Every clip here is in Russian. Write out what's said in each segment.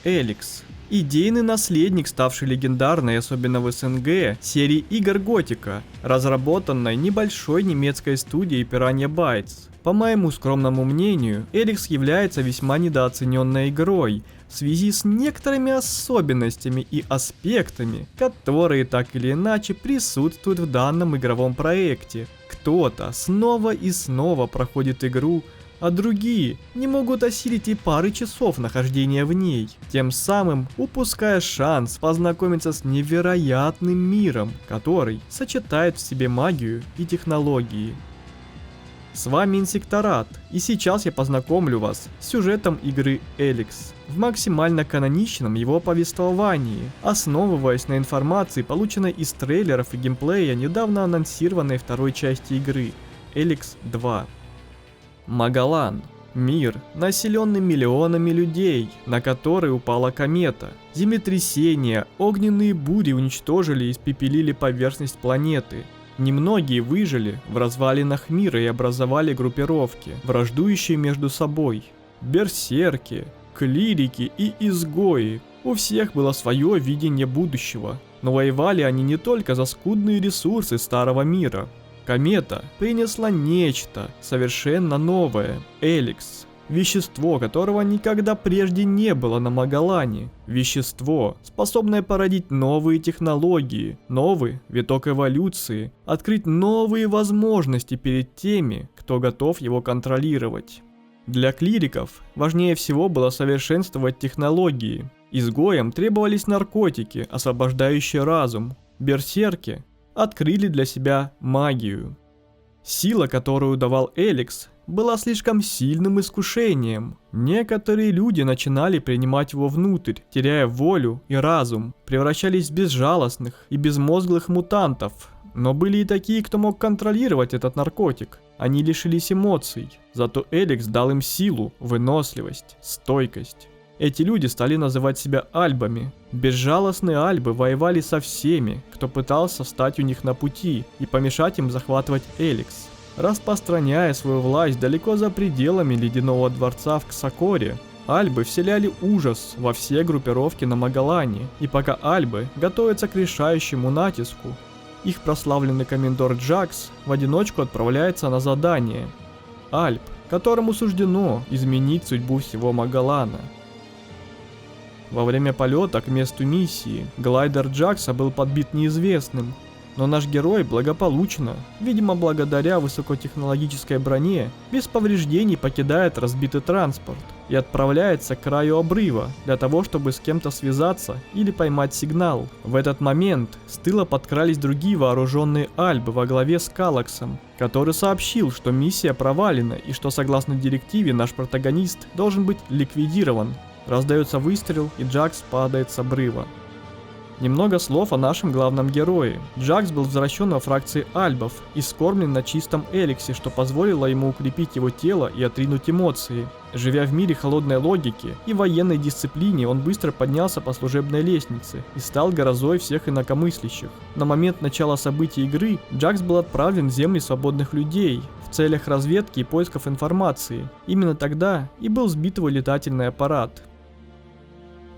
Эликс. Идейный наследник, ставший легендарной, особенно в СНГ, серии игр Готика, разработанной небольшой немецкой студией Piranha Bytes. По моему скромному мнению, Эликс является весьма недооцененной игрой в связи с некоторыми особенностями и аспектами, которые так или иначе присутствуют в данном игровом проекте. Кто-то снова и снова проходит игру, а другие не могут осилить и пары часов нахождения в ней, тем самым упуская шанс познакомиться с невероятным миром, который сочетает в себе магию и технологии. С вами Инсекторат, и сейчас я познакомлю вас с сюжетом игры Эликс в максимально каноничном его повествовании, основываясь на информации, полученной из трейлеров и геймплея недавно анонсированной второй части игры Эликс 2. Магалан. Мир, населенный миллионами людей, на который упала комета. Землетрясения, огненные бури уничтожили и испепелили поверхность планеты. Немногие выжили в развалинах мира и образовали группировки, враждующие между собой. Берсерки, клирики и изгои. У всех было свое видение будущего, но воевали они не только за скудные ресурсы старого мира. Комета принесла нечто совершенно новое – Эликс. Вещество, которого никогда прежде не было на Магалане. Вещество, способное породить новые технологии, новый виток эволюции, открыть новые возможности перед теми, кто готов его контролировать. Для клириков важнее всего было совершенствовать технологии. Изгоям требовались наркотики, освобождающие разум. Берсерки открыли для себя магию. Сила, которую давал Эликс, была слишком сильным искушением. Некоторые люди начинали принимать его внутрь, теряя волю и разум, превращались в безжалостных и безмозглых мутантов. Но были и такие, кто мог контролировать этот наркотик. Они лишились эмоций, зато Эликс дал им силу, выносливость, стойкость. Эти люди стали называть себя альбами. Безжалостные альбы воевали со всеми, кто пытался встать у них на пути и помешать им захватывать Эликс. Распространяя свою власть далеко за пределами Ледяного Дворца в Ксакоре, альбы вселяли ужас во все группировки на Магалане, и пока альбы готовятся к решающему натиску, их прославленный комендор Джакс в одиночку отправляется на задание. Альб, которому суждено изменить судьбу всего Магалана. Во время полета к месту миссии глайдер Джакса был подбит неизвестным, но наш герой благополучно, видимо благодаря высокотехнологической броне, без повреждений покидает разбитый транспорт и отправляется к краю обрыва для того, чтобы с кем-то связаться или поймать сигнал. В этот момент с тыла подкрались другие вооруженные альбы во главе с Калаксом, который сообщил, что миссия провалена и что согласно директиве наш протагонист должен быть ликвидирован. Раздается выстрел, и Джакс падает с обрыва. Немного слов о нашем главном герое. Джакс был возвращен во фракции альбов и скормлен на чистом эликсе, что позволило ему укрепить его тело и отринуть эмоции. Живя в мире холодной логики и военной дисциплине, он быстро поднялся по служебной лестнице и стал грозой всех инакомыслящих. На момент начала событий игры Джакс был отправлен в земли свободных людей в целях разведки и поисков информации. Именно тогда и был сбит его летательный аппарат.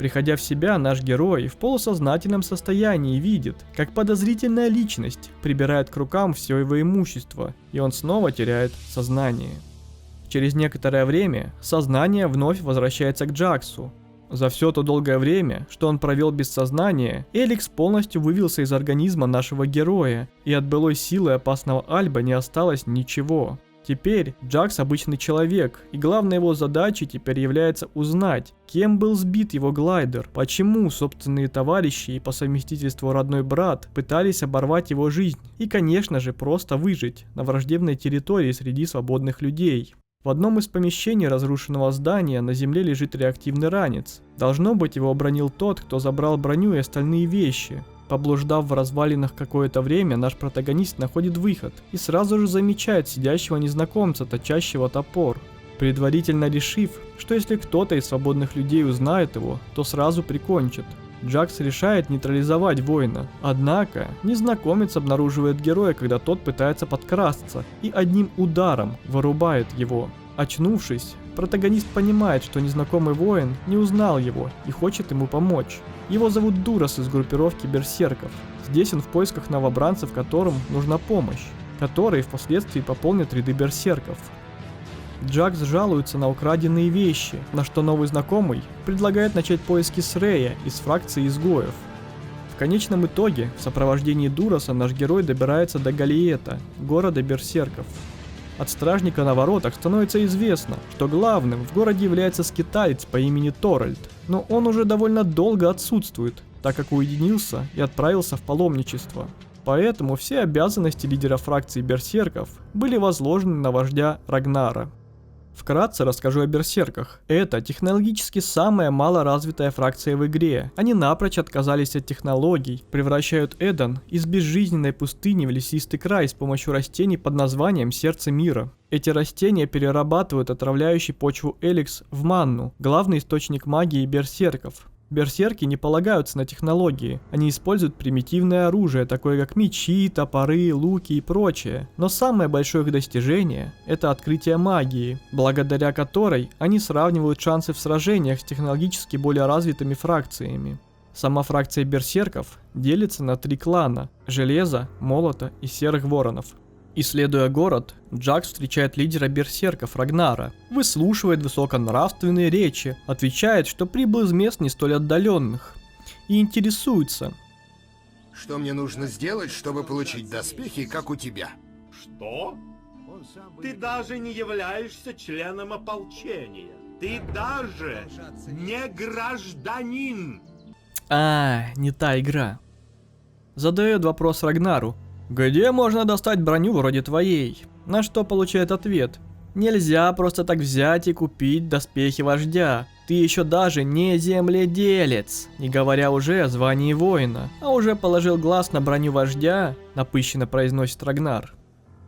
Приходя в себя, наш герой в полусознательном состоянии видит, как подозрительная личность прибирает к рукам все его имущество, и он снова теряет сознание. Через некоторое время сознание вновь возвращается к Джаксу. За все то долгое время, что он провел без сознания, Эликс полностью вывелся из организма нашего героя, и от былой силы опасного альба не осталось ничего. Теперь Джакс обычный человек, и главной его задачей теперь является узнать, кем был сбит его глайдер, почему собственные товарищи и по совместительству родной брат пытались оборвать его жизнь и, конечно же, просто выжить на враждебной территории среди свободных людей. В одном из помещений разрушенного здания на земле лежит реактивный ранец. Должно быть, его обронил тот, кто забрал броню и остальные вещи. Поблуждав в развалинах какое-то время, наш протагонист находит выход и сразу же замечает сидящего незнакомца, точащего топор. Предварительно решив, что если кто-то из свободных людей узнает его, то сразу прикончит. Джакс решает нейтрализовать воина, однако незнакомец обнаруживает героя, когда тот пытается подкрасться, и одним ударом вырубает его. Очнувшись, Протагонист понимает, что незнакомый воин не узнал его и хочет ему помочь. Его зовут Дурас из группировки берсерков. Здесь он в поисках новобранцев, которым нужна помощь, которые впоследствии пополнят ряды берсерков. Джакс жалуется на украденные вещи, на что новый знакомый предлагает начать поиски с Рея из фракции изгоев. В конечном итоге, в сопровождении Дураса наш герой добирается до Галиета, города берсерков. От стражника на воротах становится известно, что главным в городе является скиталец по имени Торальд, но он уже довольно долго отсутствует, так как уединился и отправился в паломничество. Поэтому все обязанности лидера фракции берсерков были возложены на вождя Рагнара. Вкратце расскажу о берсерках. Это технологически самая малоразвитая фракция в игре. Они напрочь отказались от технологий, превращают Эден из безжизненной пустыни в лесистый край с помощью растений под названием Сердце Мира. Эти растения перерабатывают отравляющий почву эликс в манну, главный источник магии берсерков. Берсерки не полагаются на технологии, они используют примитивное оружие, такое как мечи, топоры, луки и прочее. Но самое большое их достижение – это открытие магии, благодаря которой они сравнивают шансы в сражениях с технологически более развитыми фракциями. Сама фракция берсерков делится на 3 клана – Железа, Молота и Серых Воронов. Исследуя город, Джакс встречает лидера берсерков Рагнара, выслушивает высоконравственные речи, отвечает, что прибыл из мест не столь отдаленных, и интересуется. Что мне нужно сделать, чтобы получить доспехи, как у тебя? Что? Ты даже не являешься членом ополчения. Ты даже не гражданин. Не та игра. Задает вопрос Рагнару. Где можно достать броню вроде твоей? На что получает ответ. Нельзя просто так взять и купить доспехи вождя. Ты еще даже не земледелец, не говоря уже о звании воина. А уже положил глаз на броню вождя, напыщенно произносит Рагнар.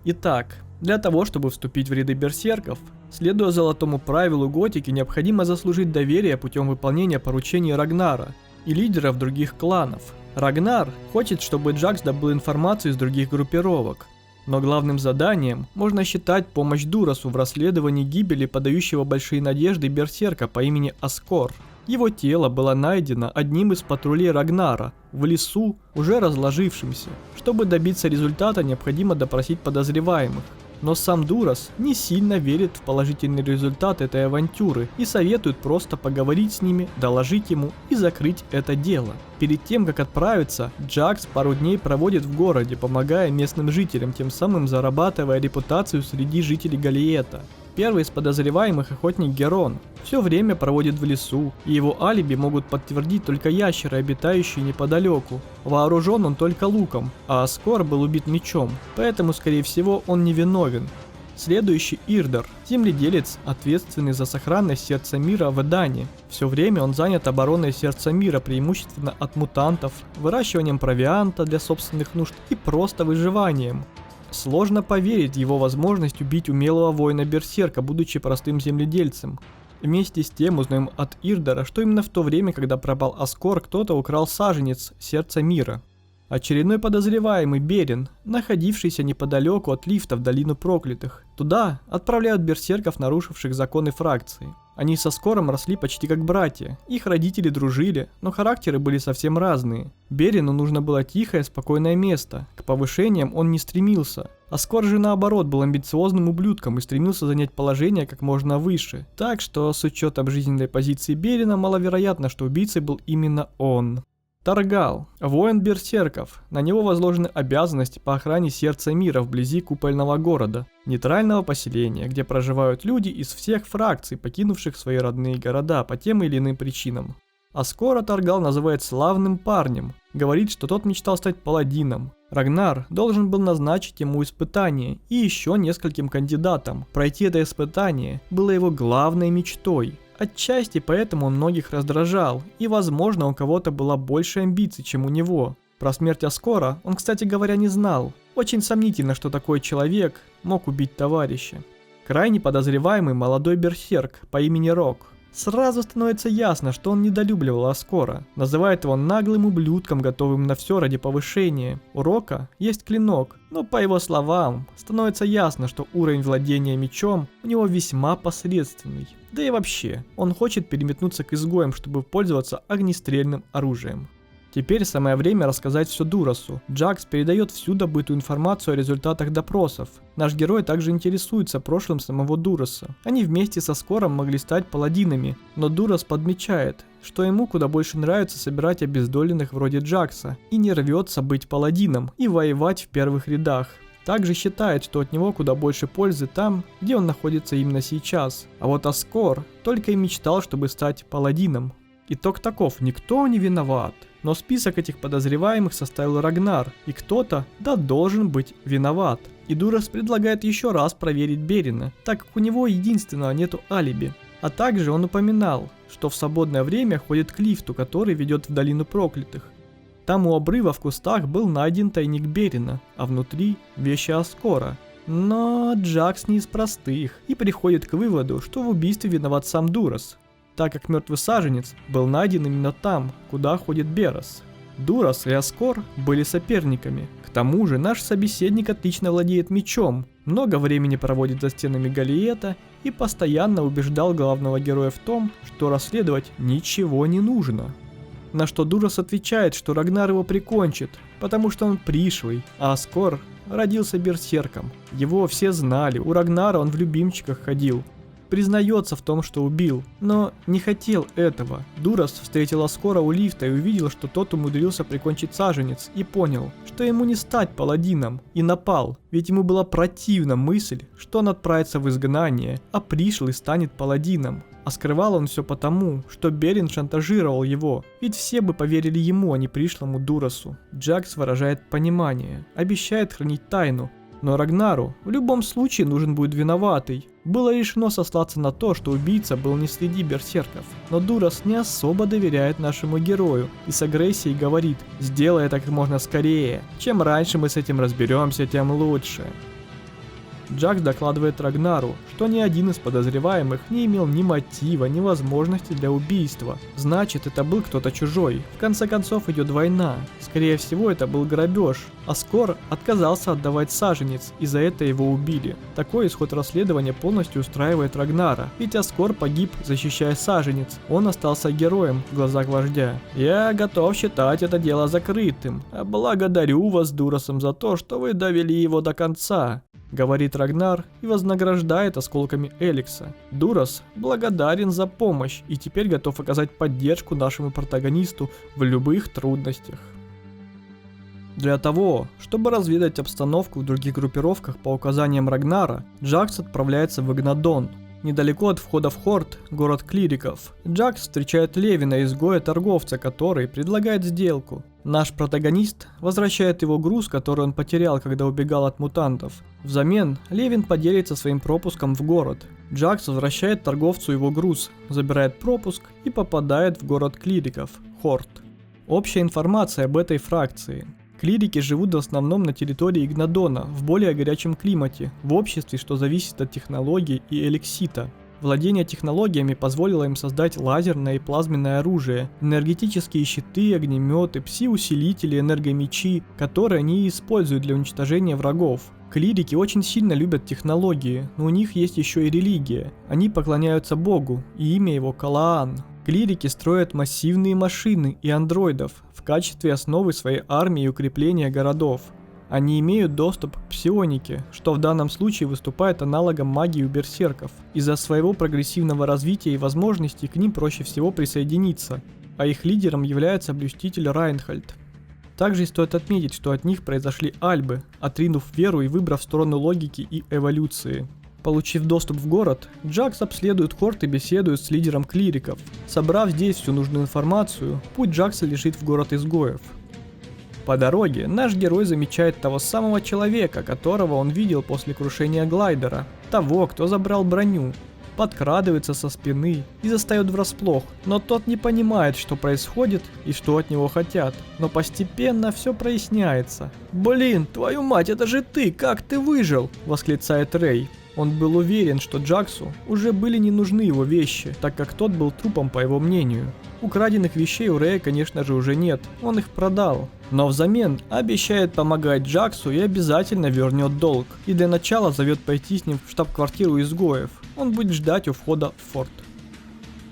Итак, для того, чтобы вступить в ряды берсерков, следуя золотому правилу готики, необходимо заслужить доверие путем выполнения поручений Рагнара и лидеров других кланов. Рагнар хочет, чтобы Джакс добыл информацию из других группировок, но главным заданием можно считать помощь Дурасу в расследовании гибели подающего большие надежды берсерка по имени Аскор. Его тело было найдено одним из патрулей Рагнара в лесу, уже разложившимся. Чтобы добиться результата, необходимо допросить подозреваемых. Но сам Дурас не сильно верит в положительный результат этой авантюры и советует просто поговорить с ними, доложить ему и закрыть это дело. Перед тем, как отправиться, Джакс пару дней проводит в городе, помогая местным жителям, тем самым зарабатывая репутацию среди жителей Галиета. Первый из подозреваемых охотник Герон все время проводит в лесу, и его алиби могут подтвердить только ящеры, обитающие неподалеку. Вооружен он только луком, а Аскор был убит мечом, поэтому, скорее всего, он невиновен. Следующий Ирдер, земледелец, ответственный за сохранность Сердца Мира в Эдане. Все время он занят обороной Сердца Мира, преимущественно от мутантов, выращиванием провианта для собственных нужд и просто выживанием. Сложно поверить в его возможность убить умелого воина-берсерка, будучи простым земледельцем. Вместе с тем узнаем от Ирдера, что именно в то время, когда пропал Аскор, кто-то украл саженец Сердца Мира. Очередной подозреваемый Берин, находившийся неподалеку от лифта в Долину Проклятых. Туда отправляют берсерков, нарушивших законы фракции. Они со Скором росли почти как братья, их родители дружили, но характеры были совсем разные. Берину нужно было тихое, спокойное место, к повышениям он не стремился. А Скор же наоборот был амбициозным ублюдком и стремился занять положение как можно выше. Так что с учетом жизненной позиции Берина маловероятно, что убийцей был именно он. Таргал, воин берсерков, на него возложены обязанности по охране Сердца Мира вблизи купольного города, нейтрального поселения, где проживают люди из всех фракций, покинувших свои родные города по тем или иным причинам. А скоро Таргал называет славным парнем, говорит, что тот мечтал стать паладином. Рагнар должен был назначить ему испытание и еще нескольким кандидатам. Пройти это испытание было его главной мечтой. Отчасти поэтому он многих раздражал, и возможно у кого-то было больше амбиций, чем у него. Про смерть Аскора он, кстати говоря, не знал. Очень сомнительно, что такой человек мог убить товарища. Крайне подозреваемый молодой берсерк по имени Рок. Сразу становится ясно, что он недолюбливал Аскора, называет его наглым ублюдком, готовым на все ради повышения. У Рока есть клинок, но по его словам становится ясно, что уровень владения мечом у него весьма посредственный. Да и вообще, он хочет переметнуться к изгоям, чтобы пользоваться огнестрельным оружием. Теперь самое время рассказать все Дурасу. Джакс передает всю добытую информацию о результатах допросов. Наш герой также интересуется прошлым самого Дураса. Они вместе со Скором могли стать паладинами, но Дурас подмечает, что ему куда больше нравится собирать обездоленных вроде Джакса и не рвется быть паладином и воевать в первых рядах. Также считает, что от него куда больше пользы там, где он находится именно сейчас. А вот Аскор только и мечтал, чтобы стать паладином. Итог таков: никто не виноват. Но список этих подозреваемых составил Рагнар, и кто-то, да, должен быть виноват. И Дурас предлагает еще раз проверить Берина, так как у него единственного нету алиби. А также он упоминал, что в свободное время ходит к лифту, который ведет в Долину Проклятых. Там у обрыва в кустах был найден тайник Берина, а внутри вещи Аскора. Но Джакс не из простых и приходит к выводу, что в убийстве виноват сам Дурас, так как мертвый саженец был найден именно там, куда ходит Берас. Дурас и Аскор были соперниками. К тому же наш собеседник отлично владеет мечом, много времени проводит за стенами Галиета и постоянно убеждал главного героя в том, что расследовать ничего не нужно. На что Дурас отвечает, что Рагнар его прикончит, потому что он пришлый, а Аскор родился берсерком. Его все знали, у Рагнара он в любимчиках ходил. Признается в том, что убил, но не хотел этого. Дурас встретил Аскора у лифта и увидел, что тот умудрился прикончить саженец, и понял, что ему не стать паладином, и напал, ведь ему была противна мысль, что он отправится в изгнание, а пришлый станет паладином. А скрывал он все потому, что Берин шантажировал его, ведь все бы поверили ему, а не пришлому Дурасу. Джакс выражает понимание, обещает хранить тайну, но Рагнару в любом случае нужен будет виноватый. Было решено сослаться на то, что убийца был не среди берсерков. Но Дурас не особо доверяет нашему герою и с агрессией говорит: «Сделай это как можно скорее. Чем раньше мы с этим разберемся, тем лучше». Джакс докладывает Рагнару, что ни один из подозреваемых не имел ни мотива, ни возможности для убийства. Значит, это был кто-то чужой. В конце концов идет война. Скорее всего, это был грабеж. Аскор отказался отдавать саженец, и за это его убили. Такой исход расследования полностью устраивает Рагнара, ведь Аскор погиб, защищая саженец. Он остался героем в глазах вождя. «Я готов считать это дело закрытым. Благодарю вас с Дурасом за то, что вы довели его до конца», — говорит Рагнар и вознаграждает осколками Эликса. Дурас благодарен за помощь и теперь готов оказать поддержку нашему протагонисту в любых трудностях. Для того, чтобы разведать обстановку в других группировках по указаниям Рагнара, Джакс отправляется в Игнадон. Недалеко от входа в Хорт, город клириков, Джакс встречает Левина, изгоя-торговца, который предлагает сделку. Наш протагонист возвращает его груз, который он потерял, когда убегал от мутантов. Взамен Левин поделится своим пропуском в город. Джакс возвращает торговцу его груз, забирает пропуск и попадает в город клириков, Хорт. Общая информация об этой фракции. Клирики живут в основном на территории Игнадона, в более горячем климате, в обществе, что зависит от технологий и эликсита. Владение технологиями позволило им создать лазерное и плазменное оружие, энергетические щиты, огнеметы, пси-усилители, энергомечи, которые они используют для уничтожения врагов. Клирики очень сильно любят технологии, но у них есть еще и религия. Они поклоняются Богу, и имя его Калаан. Клирики строят массивные машины и андроидов в качестве основы своей армии и укрепления городов. Они имеют доступ к псионике, что в данном случае выступает аналогом магии у берсерков. Из-за своего прогрессивного развития и возможностей к ним проще всего присоединиться, а их лидером является блюститель Райнхальд. Также стоит отметить, что от них произошли альбы, отринув веру и выбрав сторону логики и эволюции. Получив доступ в город, Джакс обследует Хорт и беседует с лидером клириков. Собрав здесь всю нужную информацию, путь Джакса лежит в город изгоев. По дороге наш герой замечает того самого человека, которого он видел после крушения глайдера, того, кто забрал броню. Подкрадывается со спины и застает врасплох, но тот не понимает, что происходит и что от него хотят. Но постепенно все проясняется. «Блин, твою мать, это же ты, как ты выжил?» — восклицает Рэй. Он был уверен, что Джаксу уже были не нужны его вещи, так как тот был трупом, по его мнению. Украденных вещей у Рэя, конечно же, уже нет, он их продал. Но взамен обещает помогать Джаксу и обязательно вернет долг. И для начала зовет пойти с ним в штаб-квартиру изгоев. Он будет ждать у входа в форт.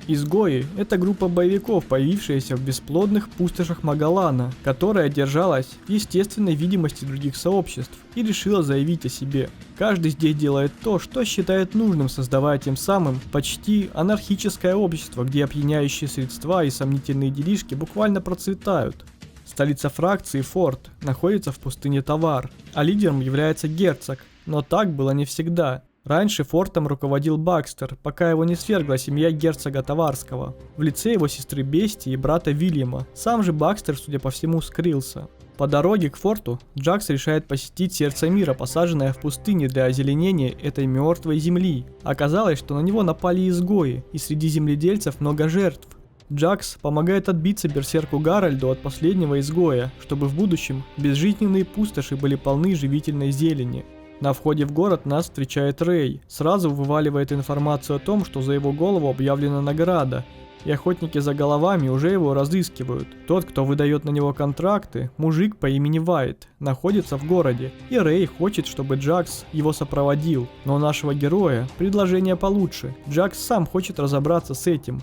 Изгои – это группа боевиков, появившаяся в бесплодных пустошах Магалана, которая держалась в естественной видимости других сообществ и решила заявить о себе. Каждый здесь делает то, что считает нужным, создавая тем самым почти анархическое общество, где опьяняющие средства и сомнительные делишки буквально процветают. Столица фракции, форт, находится в пустыне Тавар, а лидером является герцог, но так было не всегда. Раньше фортом руководил Бакстер, пока его не свергла семья герцога Таварского, в лице его сестры Бести и брата Вильяма. Сам же Бакстер, судя по всему, скрылся. По дороге к форту Джакс решает посетить сердце мира, посаженное в пустыне для озеленения этой мертвой земли. Оказалось, что на него напали изгои, и среди земледельцев много жертв. Джакс помогает отбиться берсерку Гарольду от последнего изгоя, чтобы в будущем безжизненные пустоши были полны живительной зелени. На входе в город нас встречает Рэй, сразу вываливает информацию о том, что за его голову объявлена награда, и охотники за головами уже его разыскивают. Тот, кто выдает на него контракты, мужик по имени Вайт, находится в городе, и Рэй хочет, чтобы Джакс его сопроводил, но у нашего героя предложение получше, Джакс сам хочет разобраться с этим.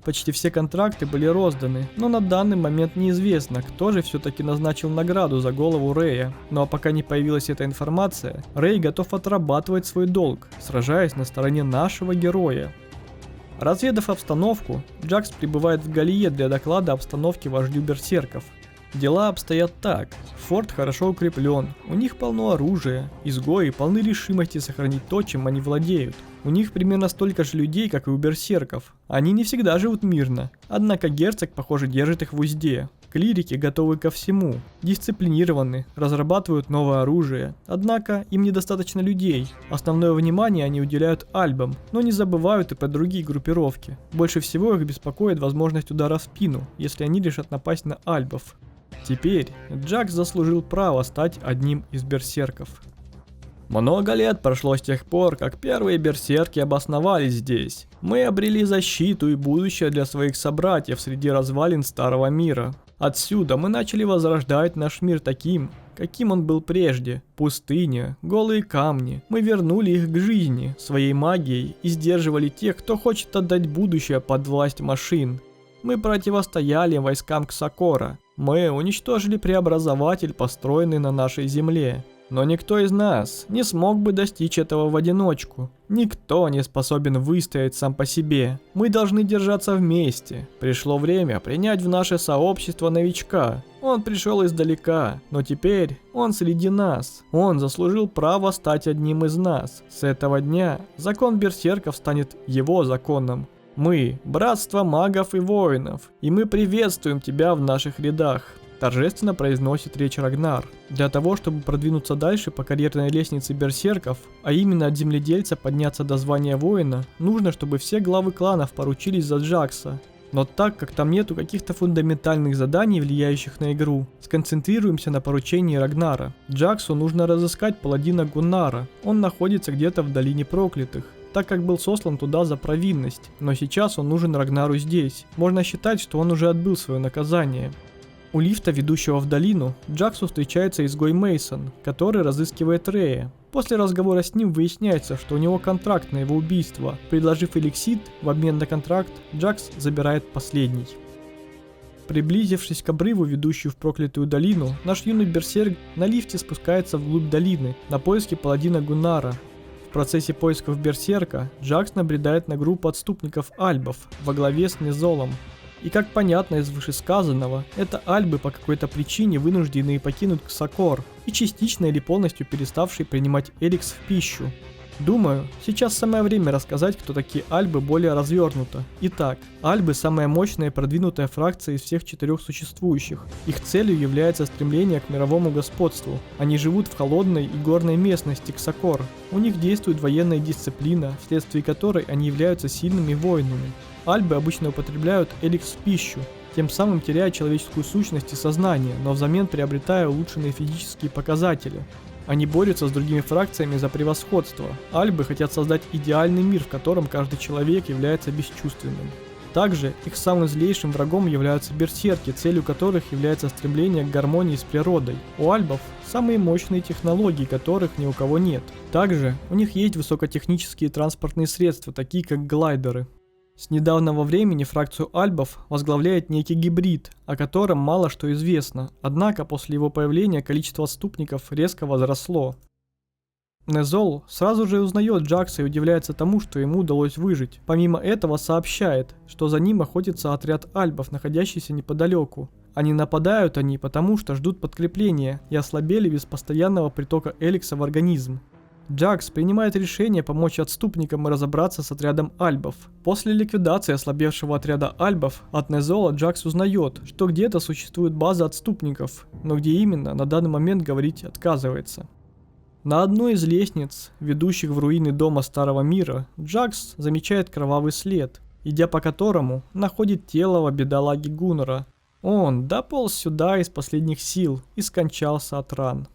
Почти все контракты были розданы, но на данный момент неизвестно, кто же все-таки назначил награду за голову Рэя. Ну а пока не появилась эта информация, Рэй готов отрабатывать свой долг, сражаясь на стороне нашего героя. Разведав обстановку, Джакс прибывает в Галие для доклада обстановки вождю берсерков. Дела обстоят так. Форт хорошо укреплен, у них полно оружия, изгои полны решимости сохранить то, чем они владеют. У них примерно столько же людей, как и у берсерков. Они не всегда живут мирно, однако герцог, похоже, держит их в узде. Клирики готовы ко всему, дисциплинированы, разрабатывают новое оружие. Однако им недостаточно людей. Основное внимание они уделяют альбам, но не забывают и про другие группировки. Больше всего их беспокоит возможность удара в спину, если они решат напасть на альбов. Теперь Джакс заслужил право стать одним из берсерков. Много лет прошло с тех пор, как первые берсерки обосновались здесь. Мы обрели защиту и будущее для своих собратьев среди развалин Старого Мира. Отсюда мы начали возрождать наш мир таким, каким он был прежде. Пустыня, голые камни. Мы вернули их к жизни, своей магией, и сдерживали тех, кто хочет отдать будущее под власть машин. Мы противостояли войскам Ксакора. Мы уничтожили преобразователь, построенный на нашей земле. Но никто из нас не смог бы достичь этого в одиночку. Никто не способен выстоять сам по себе. Мы должны держаться вместе. Пришло время принять в наше сообщество новичка. Он пришел издалека, но теперь он среди нас. Он заслужил право стать одним из нас. С этого дня закон берсерков станет его законом. Мы – братство магов и воинов, и мы приветствуем тебя в наших рядах. Торжественно произносит речь Рагнар. Для того, чтобы продвинуться дальше по карьерной лестнице берсерков, а именно от земледельца подняться до звания воина, нужно, чтобы все главы кланов поручились за Джакса. Но так как там нету каких-то фундаментальных заданий, влияющих на игру, сконцентрируемся на поручении Рагнара. Джаксу нужно разыскать паладина Гуннара, он находится где-то в долине проклятых, так как был сослан туда за провинность, но сейчас он нужен Рагнару здесь. Можно считать, что он уже отбыл свое наказание. У лифта, ведущего в долину, Джаксу встречается изгой Мейсон, который разыскивает Рэя. После разговора с ним выясняется, что у него контракт на его убийство. Предложив эликсит в обмен на контракт, Джакс забирает последний. Приблизившись к обрыву, ведущую в проклятую долину, наш юный берсерк на лифте спускается вглубь долины на поиски паладина Гуннара. В процессе поисков берсерка Джакс набредает на группу отступников альбов во главе с Незолом. И как понятно из вышесказанного, это альбы по какой-то причине вынужденные покинуть Ксакор и частично или полностью переставшие принимать эликс в пищу. Думаю, сейчас самое время рассказать, кто такие альбы более развернуто. Итак, альбы самая мощная и продвинутая фракция из всех 4 существующих. Их целью является стремление к мировому господству. Они живут в холодной и горной местности Ксакор. У них действует военная дисциплина, вследствие которой они являются сильными воинами. Альбы обычно употребляют эликс в пищу, тем самым теряя человеческую сущность и сознание, но взамен приобретая улучшенные физические показатели. Они борются с другими фракциями за превосходство. Альбы хотят создать идеальный мир, в котором каждый человек является бесчувственным. Также их самым злейшим врагом являются берсерки, целью которых является стремление к гармонии с природой. У альбов самые мощные технологии, которых ни у кого нет. Также у них есть высокотехнические транспортные средства, такие как глайдеры. С недавнего времени фракцию альбов возглавляет некий гибрид, о котором мало что известно, однако после его появления количество отступников резко возросло. Незол сразу же узнает Джакса и удивляется тому, что ему удалось выжить. Помимо этого сообщает, что за ним охотится отряд альбов, находящийся неподалеку. А не нападают они, потому что ждут подкрепления и ослабели без постоянного притока эликса в организм. Джакс принимает решение помочь отступникам и разобраться с отрядом альбов. После ликвидации ослабевшего отряда альбов от Незола Джакс узнает, что где-то существует база отступников, но где именно на данный момент говорить отказывается. На одной из лестниц, ведущих в руины дома Старого Мира, Джакс замечает кровавый след, идя по которому находит тело бедолаги Гуннара. Он дополз сюда из последних сил и скончался от ран.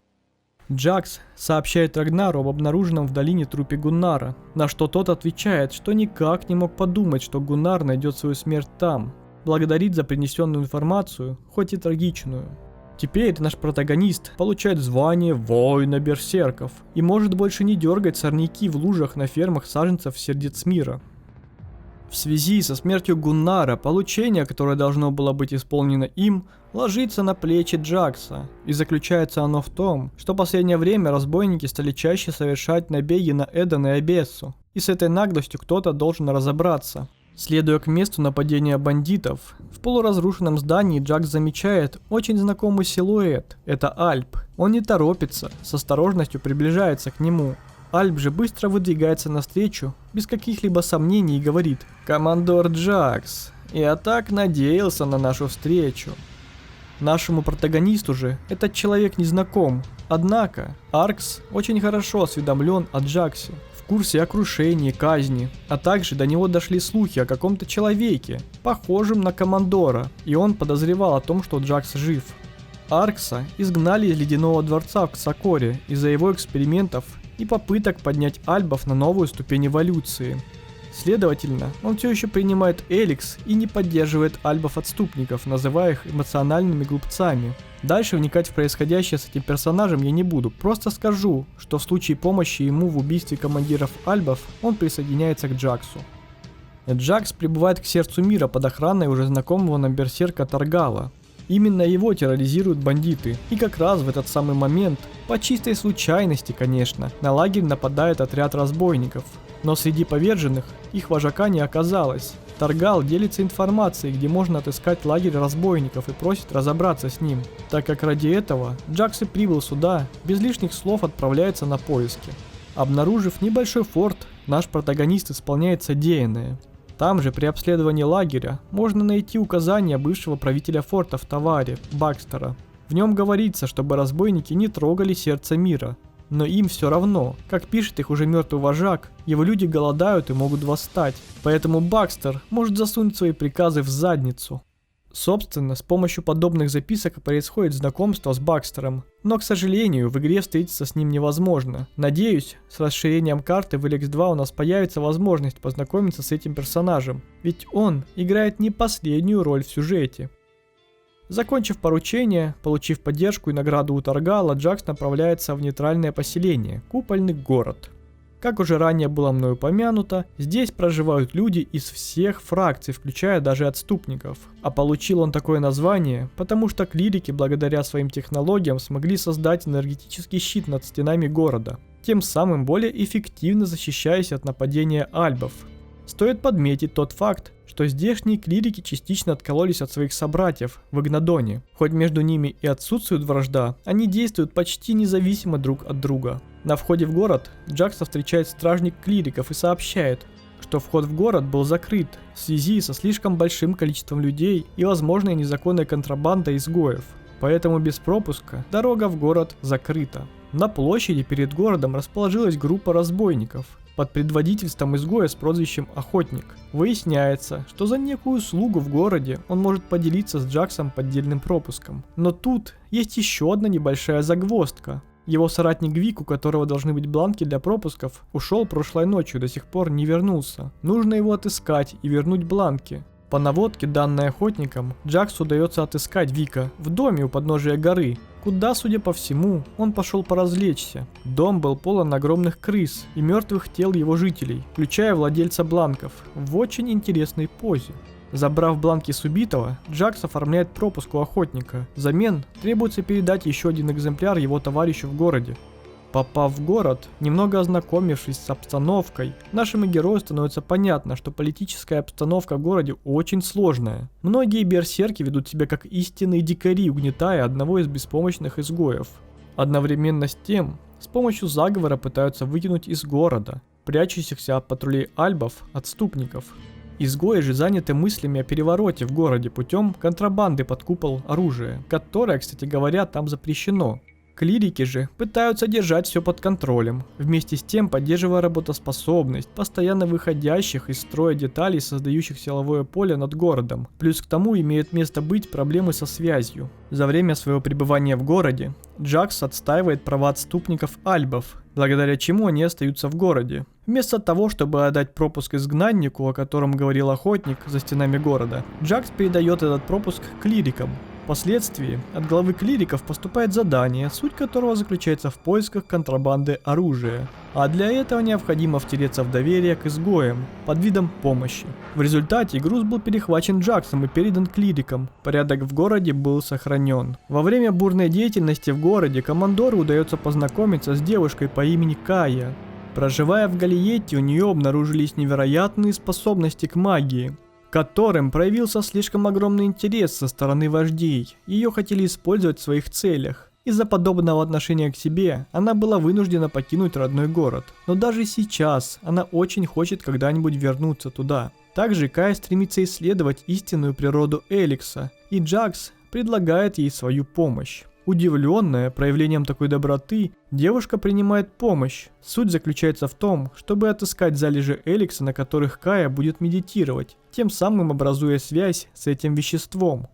Джакс сообщает Рагнару об обнаруженном в долине трупе Гуннара, на что тот отвечает, что никак не мог подумать, что Гуннар найдет свою смерть там. Благодарит за принесенную информацию, хоть и трагичную. Теперь наш протагонист получает звание воина берсерков и может больше не дергать сорняки в лужах на фермах саженцев сердец мира. В связи со смертью Гуннара, получение, которое должно было быть исполнено им, ложится на плечи Джакса, и заключается оно в том, что в последнее время разбойники стали чаще совершать набеги на Эден и Абессу, и с этой наглостью кто-то должен разобраться. Следуя к месту нападения бандитов, в полуразрушенном здании Джакс замечает очень знакомый силуэт. Это Альп. Он не торопится, с осторожностью приближается к нему. Альп же быстро выдвигается навстречу, без каких-либо сомнений и говорит: «Командор Джакс, я так надеялся на нашу встречу». Нашему протагонисту же этот человек не знаком, однако Аркс очень хорошо осведомлен о Джаксе. В курсе о крушении, казни, а также до него дошли слухи о каком-то человеке, похожем на командора, и он подозревал о том, что Джакс жив. Аркса изгнали из Ледяного дворца в Ксакоре из-за его экспериментов и попыток поднять альбов на новую ступень эволюции. Следовательно, он все еще принимает эликс и не поддерживает альбов-отступников, называя их эмоциональными глупцами. Дальше вникать в происходящее с этим персонажем я не буду, просто скажу, что в случае помощи ему в убийстве командиров альбов он присоединяется к Джаксу. Джакс прибывает к сердцу мира под охраной уже знакомого нам берсерка Таргала. Именно его терроризируют бандиты, и как раз в этот самый момент, по чистой случайности, конечно, на лагерь нападает отряд разбойников. Но среди поверженных их вожака не оказалось. Таргал делится информацией, где можно отыскать лагерь разбойников, и просит разобраться с ним. Так как ради этого Джакс и прибыл сюда, без лишних слов отправляется на поиски. Обнаружив небольшой форт, наш протагонист исполняет содеянное. Там же при обследовании лагеря можно найти указания бывшего правителя форта в Таваре, Бакстера. В нем говорится, чтобы разбойники не трогали сердце мира. Но им все равно, как пишет их уже мертвый вожак, его люди голодают и могут восстать, поэтому Бакстер может засунуть свои приказы в задницу. Собственно, с помощью подобных записок происходит знакомство с Бакстером, но, к сожалению, в игре встретиться с ним невозможно. Надеюсь, с расширением карты в Эликс 2 у нас появится возможность познакомиться с этим персонажем, ведь он играет не последнюю роль в сюжете. Закончив поручение, получив поддержку и награду у Таргала, Джакс направляется в нейтральное поселение, Купольный город. Как уже ранее было мною упомянуто, здесь проживают люди из всех фракций, включая даже отступников. А получил он такое название, потому что клирики благодаря своим технологиям смогли создать энергетический щит над стенами города, тем самым более эффективно защищаясь от нападения альбов. Стоит подметить тот факт, что здешние клирики частично откололись от своих собратьев в Игнадоне. Хоть между ними и отсутствует вражда, они действуют почти независимо друг от друга. На входе в город Джакса встречает стражник клириков и сообщает, что вход в город был закрыт в связи со слишком большим количеством людей и возможной незаконной контрабандой изгоев. Поэтому без пропуска дорога в город закрыта. На площади перед городом расположилась группа разбойников под предводительством изгоя с прозвищем Охотник. Выясняется, что за некую услугу в городе он может поделиться с Джаксом поддельным пропуском. Но тут есть еще одна небольшая загвоздка. Его соратник Вик, у которого должны быть бланки для пропусков, ушел прошлой ночью и до сих пор не вернулся. Нужно его отыскать и вернуть бланки. По наводке, данной охотникам, Джаксу удается отыскать Вика в доме у подножия горы, куда, судя по всему, он пошел поразвлечься. Дом был полон огромных крыс и мертвых тел его жителей, включая владельца бланков, в очень интересной позе. Забрав бланки с убитого, Джакс оформляет пропуск у охотника. Взамен требуется передать еще один экземпляр его товарищу в городе. Попав в город, немного ознакомившись с обстановкой, нашему герою становится понятно, что политическая обстановка в городе очень сложная. Многие берсерки ведут себя как истинные дикари, угнетая одного из беспомощных изгоев. Одновременно с тем, с помощью заговора пытаются выкинуть из города прячущихся от патрулей альбов отступников. Изгои же заняты мыслями о перевороте в городе путем контрабанды под купол оружия, которое, кстати говоря, там запрещено. Клирики же пытаются держать все под контролем, вместе с тем поддерживая работоспособность постоянно выходящих из строя деталей, создающих силовое поле над городом. Плюс к тому имеют место быть проблемы со связью. За время своего пребывания в городе Джакс отстаивает права отступников альбов, благодаря чему они остаются в городе. Вместо того, чтобы отдать пропуск изгнаннику, о котором говорил охотник за стенами города, Джакс передает этот пропуск клирикам. Впоследствии от главы клириков поступает задание, суть которого заключается в поисках контрабанды оружия. А для этого необходимо втереться в доверие к изгоям под видом помощи. В результате груз был перехвачен Джаксом и передан клирикам. Порядок в городе был сохранен. Во время бурной деятельности в городе командору удается познакомиться с девушкой по имени Кая. Проживая в Галиете, у нее обнаружились невероятные способности к магии, которым проявился слишком огромный интерес со стороны вождей. Ее хотели использовать в своих целях. Из-за подобного отношения к себе она была вынуждена покинуть родной город. Но даже сейчас она очень хочет когда-нибудь вернуться туда. Также Кая стремится исследовать истинную природу Эликса, и Джакс предлагает ей свою помощь. Удивленная проявлением такой доброты, девушка принимает помощь. Суть заключается в том, чтобы отыскать залежи Эликса, на которых Кая будет медитировать, тем самым образуя связь с этим веществом.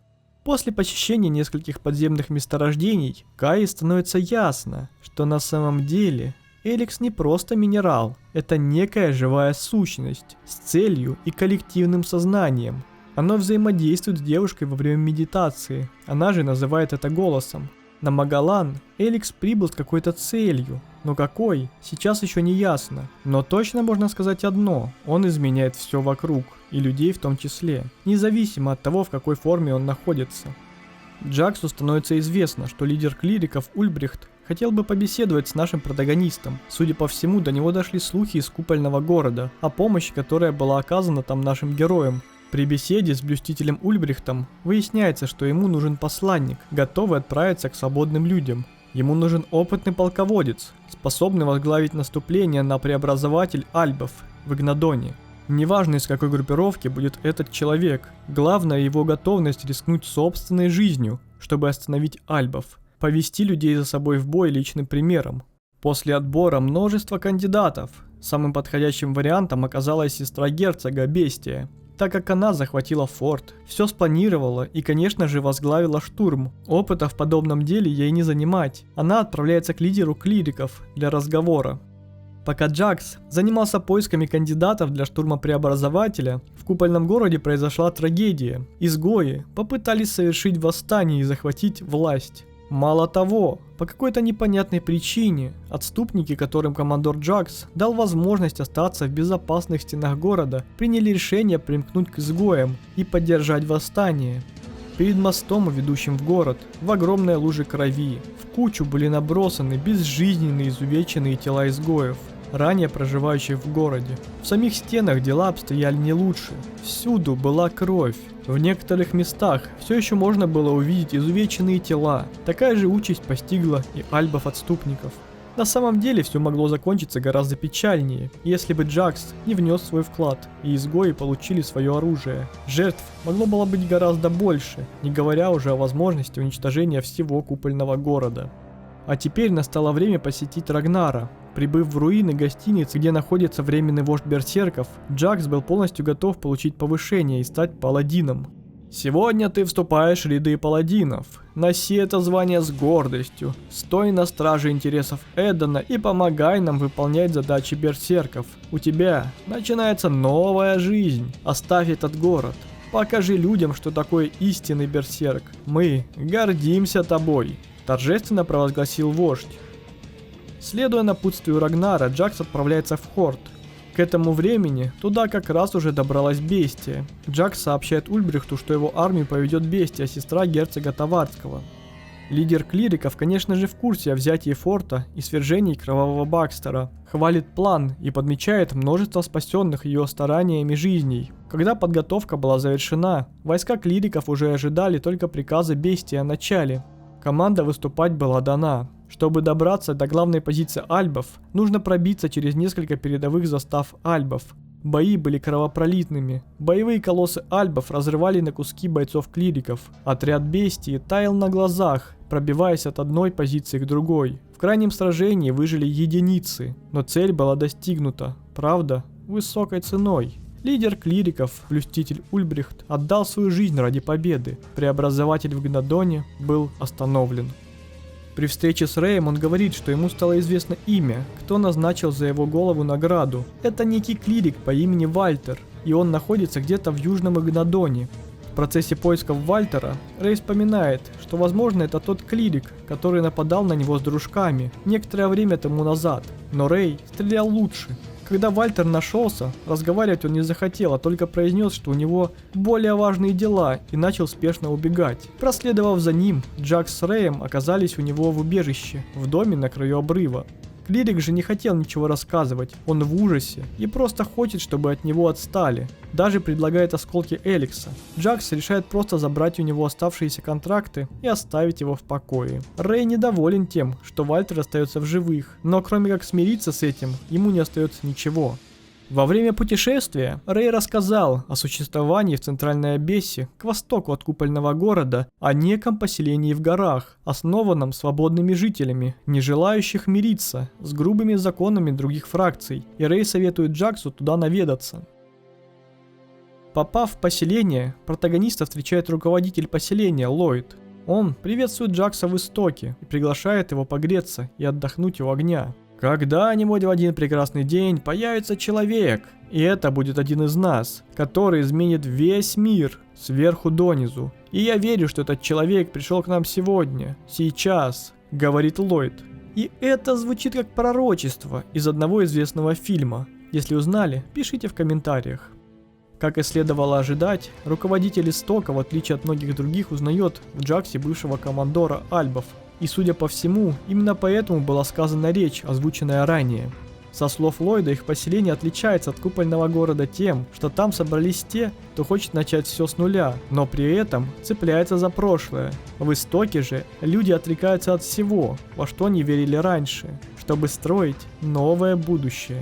После посещения нескольких подземных месторождений, Кае становится ясно, что на самом деле Эликс не просто минерал, это некая живая сущность с целью и коллективным сознанием. Оно взаимодействует с девушкой во время медитации, она же называет это голосом. На Магалан Эликс прибыл с какой-то целью, но какой, сейчас еще не ясно. Но точно можно сказать одно, он изменяет все вокруг, и людей в том числе, независимо от того, в какой форме он находится. Джаксу становится известно, что лидер клириков Ульбрихт хотел бы побеседовать с нашим протагонистом. Судя по всему, до него дошли слухи из купольного города о помощи, которая была оказана там нашим героям. При беседе с блюстителем Ульбрихтом выясняется, что ему нужен посланник, готовый отправиться к свободным людям. Ему нужен опытный полководец, способный возглавить наступление на преобразователь Альбов в Игнадоне. Неважно, из какой группировки будет этот человек, главное его готовность рискнуть собственной жизнью, чтобы остановить Альбов, повести людей за собой в бой личным примером. После отбора множества кандидатов, самым подходящим вариантом оказалась сестра герцога Бестия, так как она захватила форт, все спланировала и, конечно же, возглавила штурм. Опыта в подобном деле ей не занимать. Она отправляется к лидеру клириков для разговора. Пока Джакс занимался поисками кандидатов для штурма преобразователя, в купольном городе произошла трагедия. Изгои попытались совершить восстание и захватить власть. Мало того, по какой-то непонятной причине, отступники, которым командор Джакс дал возможность остаться в безопасных стенах города, приняли решение примкнуть к изгоям и поддержать восстание. Перед мостом, ведущим в город, в огромной луже крови, в кучу были набросаны безжизненные изувеченные тела изгоев, ранее проживающих в городе. В самих стенах дела обстояли не лучше. Всюду была кровь. В некоторых местах все еще можно было увидеть изувеченные тела. Такая же участь постигла и альбов-отступников. На самом деле все могло закончиться гораздо печальнее, если бы Джакс не внес свой вклад, и изгои получили свое оружие. Жертв могло было быть гораздо больше, не говоря уже о возможности уничтожения всего купольного города. А теперь настало время посетить Рагнара. Прибыв в руины гостиницы, где находится временный вождь берсерков, Джакс был полностью готов получить повышение и стать паладином. Сегодня ты вступаешь в ряды паладинов. Носи это звание с гордостью. Стой на страже интересов Эддена и помогай нам выполнять задачи берсерков. У тебя начинается новая жизнь. Оставь этот город. Покажи людям, что такое истинный берсерк. Мы гордимся тобой», – торжественно провозгласил вождь. Следуя напутствию Рагнара, Джакс отправляется в Хорд. К этому времени туда как раз уже добралась Бестия. Джакс сообщает Ульбрихту, что его армию поведет Бестия, сестра герцога Таварского. Лидер клириков, конечно же, в курсе о взятии форта и свержении кровавого Бакстера. Хвалит план и подмечает множество спасенных ее стараниями жизней. Когда подготовка была завершена, войска клириков уже ожидали только приказа Бестии о начале. Команда выступать была дана. Чтобы добраться до главной позиции альбов, нужно пробиться через несколько передовых застав альбов. Бои были кровопролитными. Боевые колоссы альбов разрывали на куски бойцов-клириков. Отряд Бестии таял на глазах, пробиваясь от одной позиции к другой. В крайнем сражении выжили единицы, но цель была достигнута. Правда, высокой ценой. Лидер клириков, блюститель Ульбрихт, отдал свою жизнь ради победы. Преобразователь в Гнадоне был остановлен. При встрече с Рэем он говорит, что ему стало известно имя, кто назначил за его голову награду. Это некий клирик по имени Вальтер, и он находится где-то в Южном Игнадоне. В процессе поисков Вальтера Рэй вспоминает, что возможно это тот клирик, который нападал на него с дружками некоторое время тому назад, но Рэй стрелял лучше. Когда Вальтер нашелся, разговаривать он не захотел, а только произнес, что у него более важные дела, и начал спешно убегать. Проследовав за ним, Джакс с Рэем оказались у него в убежище, в доме на краю обрыва. Клирик же не хотел ничего рассказывать, он в ужасе и просто хочет, чтобы от него отстали. Даже предлагает осколки Эликса. Джакс решает просто забрать у него оставшиеся контракты и оставить его в покое. Рэй недоволен тем, что Вальтер остается в живых, но кроме как смириться с этим, ему не остается ничего. Во время путешествия Рэй рассказал о существовании в Центральной Абессе, к востоку от купольного города, о неком поселении в горах, основанном свободными жителями, не желающих мириться с грубыми законами других фракций, и Рэй советует Джаксу туда наведаться. Попав в поселение, протагониста встречает руководитель поселения Ллойд. Он приветствует Джакса в Истоке и приглашает его погреться и отдохнуть у огня. Когда-нибудь в один прекрасный день появится человек, и это будет один из нас, который изменит весь мир сверху донизу. И я верю, что этот человек пришел к нам сегодня, сейчас, говорит Ллойд. И это звучит как пророчество из одного известного фильма. Если узнали, пишите в комментариях. Как и следовало ожидать, руководитель Истока, в отличие от многих других, узнает в Джаксе бывшего командора Альбов. И судя по всему, именно поэтому была сказана речь, озвученная ранее. Со слов Ллойда, их поселение отличается от купольного города тем, что там собрались те, кто хочет начать все с нуля, но при этом цепляется за прошлое. В Истоке же люди отрекаются от всего, во что они верили раньше, чтобы строить новое будущее.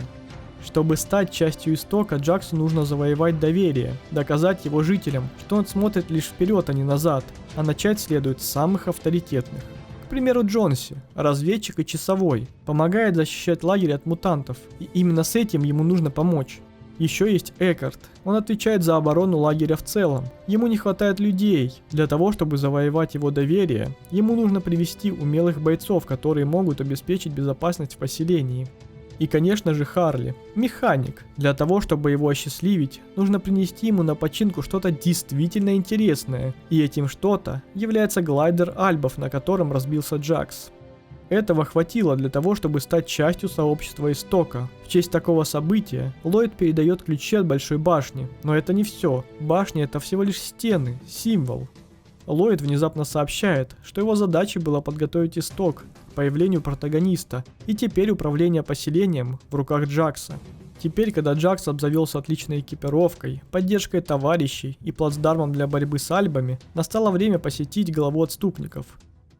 Чтобы стать частью Истока, Джаксу нужно завоевать доверие, доказать его жителям, что он смотрит лишь вперед, а не назад, а начать следует с самых авторитетных. К примеру, Джонси, разведчик и часовой, помогает защищать лагерь от мутантов, и именно с этим ему нужно помочь. Еще есть Эккарт, он отвечает за оборону лагеря в целом. Ему не хватает людей. Для того, чтобы завоевать его доверие, ему нужно привести умелых бойцов, которые могут обеспечить безопасность в поселении. И, конечно же, Харли, механик. Для того, чтобы его осчастливить, нужно принести ему на починку что-то действительно интересное. И этим что-то является глайдер Альбов, на котором разбился Джакс. Этого хватило для того, чтобы стать частью сообщества Истока. В честь такого события Ллойд передает ключи от Большой башни. Но это не все. Башня — это всего лишь стены, символ. Ллойд внезапно сообщает, что его задачей было подготовить Исток к появлению протагониста, и теперь управление поселением в руках Джакса. Теперь, когда Джакс обзавелся отличной экипировкой, поддержкой товарищей и плацдармом для борьбы с альбами, настало время посетить главу отступников.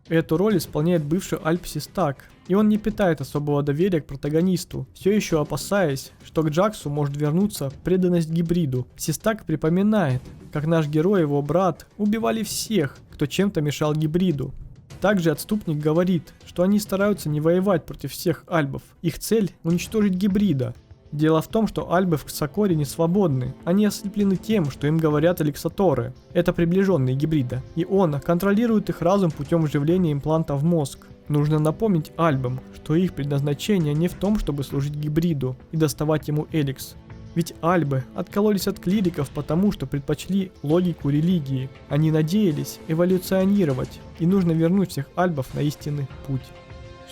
Эту роль исполняет бывший альп Систак, и он не питает особого доверия к протагонисту, все еще опасаясь, что к Джаксу может вернуться преданность гибриду. Систак припоминает, как наш герой и его брат убивали всех, кто чем-то мешал гибриду. Также отступник говорит, что они стараются не воевать против всех альбов, их цель — уничтожить гибрида. Дело в том, что альбы в Ксакоре не свободны. Они ослеплены тем, что им говорят эликсаторы. Это приближенные гибрида. И он контролирует их разум путем вживления импланта в мозг. Нужно напомнить альбам, что их предназначение не в том, чтобы служить гибриду и доставать ему эликс. Ведь альбы откололись от клириков потому, что предпочли логику религии. Они надеялись эволюционировать, и нужно вернуть всех альбов на истинный путь.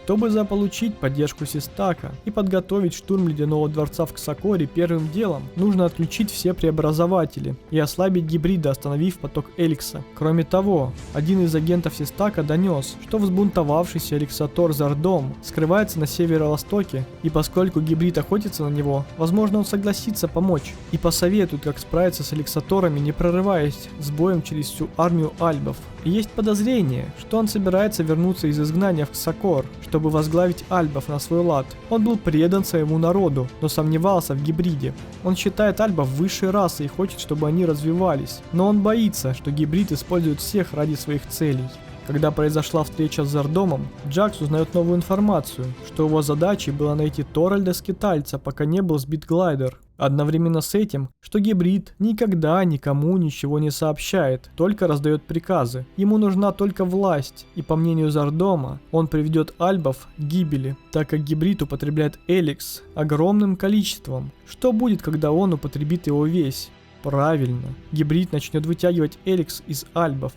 Чтобы заполучить поддержку Систака и подготовить штурм Ледяного Дворца в Ксакоре, первым делом нужно отключить все преобразователи и ослабить гибрида, остановив поток Эликса. Кроме того, один из агентов Систака донес, что взбунтовавшийся эликсатор Зардом скрывается на северо-востоке, и поскольку гибрид охотится на него, возможно, он согласится помочь и посоветует, как справиться с эликсаторами, не прорываясь с боем через всю армию альбов. И есть подозрение, что он собирается вернуться из изгнания в Ксакор, чтобы возглавить альбов на свой лад. Он был предан своему народу, но сомневался в гибриде. Он считает альбов высшей расой и хочет, чтобы они развивались. Но он боится, что гибрид использует всех ради своих целей. Когда произошла встреча с Зардомом, Джакс узнает новую информацию, что его задачей было найти Торальда-скитальца, пока не был сбит глайдер. Одновременно с этим, что гибрид никогда никому ничего не сообщает, только раздает приказы. Ему нужна только власть, и по мнению Зардома, он приведет альбов к гибели, так как гибрид употребляет эликс огромным количеством. Что будет, когда он употребит его весь? Правильно, гибрид начнет вытягивать эликс из альбов.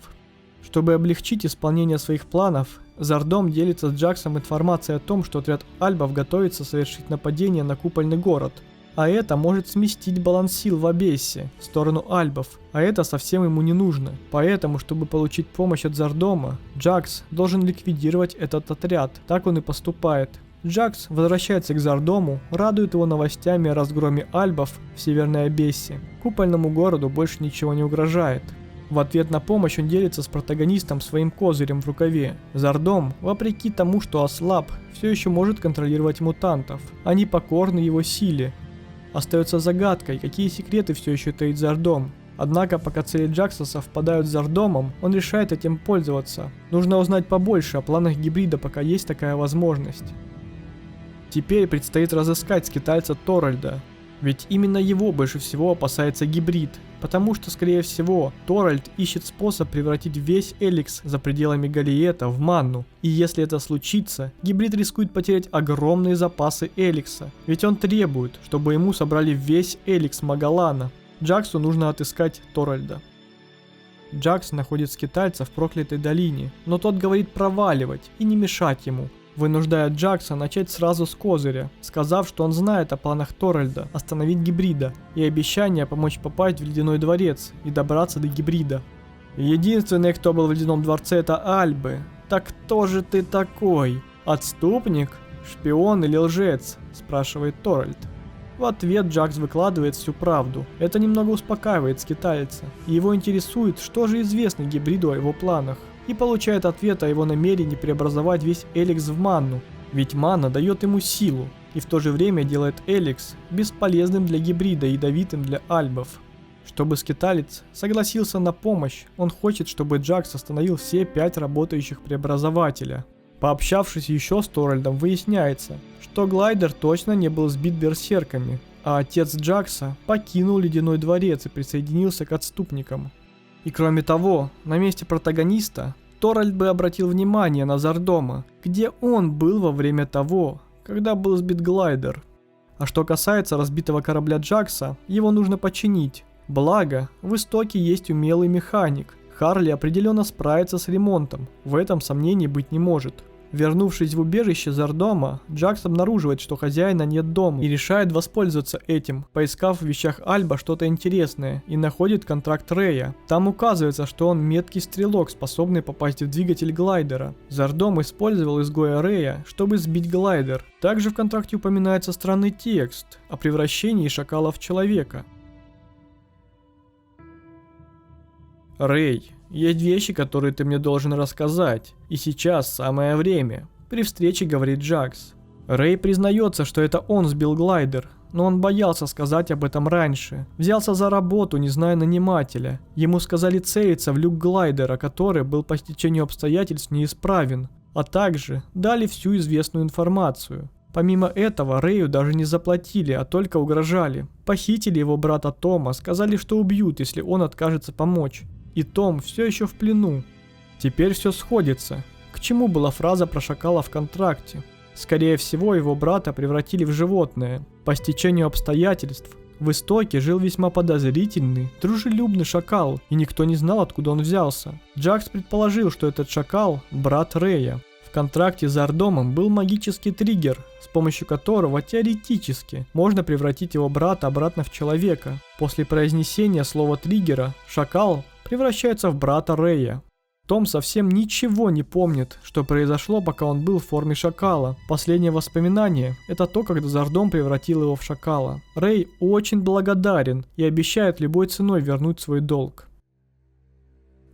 Чтобы облегчить исполнение своих планов, Зардом делится с Джаксом информацией о том, что отряд альбов готовится совершить нападение на купольный город. А это может сместить баланс сил в Абессе в сторону альбов, а это совсем ему не нужно. Поэтому, чтобы получить помощь от Зардома, Джакс должен ликвидировать этот отряд. Так он и поступает. Джакс возвращается к Зардому, радует его новостями о разгроме альбов в Северной Абессе. Купольному городу больше ничего не угрожает. В ответ на помощь он делится с протагонистом своим козырем в рукаве. Зардом, вопреки тому, что ослаб, все еще может контролировать мутантов. Они покорны его силе. Остается загадкой, какие секреты все еще таит Зардом. Однако, пока цели Джакса совпадают с Зардомом, он решает этим пользоваться. Нужно узнать побольше о планах гибрида, пока есть такая возможность. Теперь предстоит разыскать скитальца Торальда. Ведь именно его больше всего опасается гибрид, потому что, скорее всего, Торальд ищет способ превратить весь эликс за пределами Галиета в манну. И если это случится, гибрид рискует потерять огромные запасы эликса, ведь он требует, чтобы ему собрали весь эликс Магалана. Джаксу нужно отыскать Торальда. Джакс находит скитальца в проклятой долине, но тот говорит проваливать и не мешать ему, вынуждая Джакса начать сразу с козыря, сказав, что он знает о планах Торальда остановить гибрида и обещание помочь попасть в Ледяной Дворец и добраться до гибрида. Единственный, кто был в Ледяном Дворце, это альбы. Так кто же ты такой? Отступник? Шпион или лжец? Спрашивает Торальд. В ответ Джакс выкладывает всю правду. Это немного успокаивает скитальца, и его интересует, что же известно гибриду о его планах. И получает ответ о его намерении преобразовать весь эликс в манну, ведь манна дает ему силу и в то же время делает эликс бесполезным для гибрида и ядовитым для альбов. Чтобы скиталец согласился на помощь, он хочет, чтобы Джакс остановил все 5 работающих преобразователя. Пообщавшись еще с Торальдом, выясняется, что глайдер точно не был сбит берсерками, а отец Джакса покинул Ледяной Дворец и присоединился к отступникам. И кроме того, на месте протагониста Торальд бы обратил внимание на Зардома, где он был во время того, когда был сбит глайдер. А что касается разбитого корабля Джакса, его нужно починить. Благо, в истоке есть умелый механик. Харли определенно справится с ремонтом, в этом сомнений быть не может. Вернувшись в убежище Зардома, Джакс обнаруживает, что хозяина нет дома и решает воспользоваться этим, поискав в вещах Альба что-то интересное, и находит контракт Рэя. Там указывается, что он меткий стрелок, способный попасть в двигатель глайдера. Зардом использовал изгоя Рэя, чтобы сбить глайдер. Также в контракте упоминается странный текст о превращении шакала в человека. Рэй, есть вещи, которые ты мне должен рассказать, и сейчас самое время. При встрече говорит Джакс. Рэй признается, что это он сбил глайдер, но он боялся сказать об этом раньше. Взялся за работу, не зная нанимателя. Ему сказали целиться в люк глайдера, который был по стечению обстоятельств неисправен, а также дали всю известную информацию. Помимо этого, Рэю даже не заплатили, а только угрожали. Похитили его брата Тома, сказали, что убьют, если он откажется помочь. И Том все еще в плену. Теперь все сходится. К чему была фраза про шакала в контракте? Скорее всего, его брата превратили в животное. По стечению обстоятельств, в Истоке жил весьма подозрительный, дружелюбный шакал, и никто не знал, откуда он взялся. Джакс предположил, что этот шакал – брат Рэя. В контракте с Ардомом был магический триггер, с помощью которого теоретически можно превратить его брата обратно в человека. После произнесения слова триггера, шакал превращается в брата Рэя. Том совсем ничего не помнит, что произошло, пока он был в форме шакала. Последнее воспоминание – это то, когда Зардом превратил его в шакала. Рэй очень благодарен и обещает любой ценой вернуть свой долг.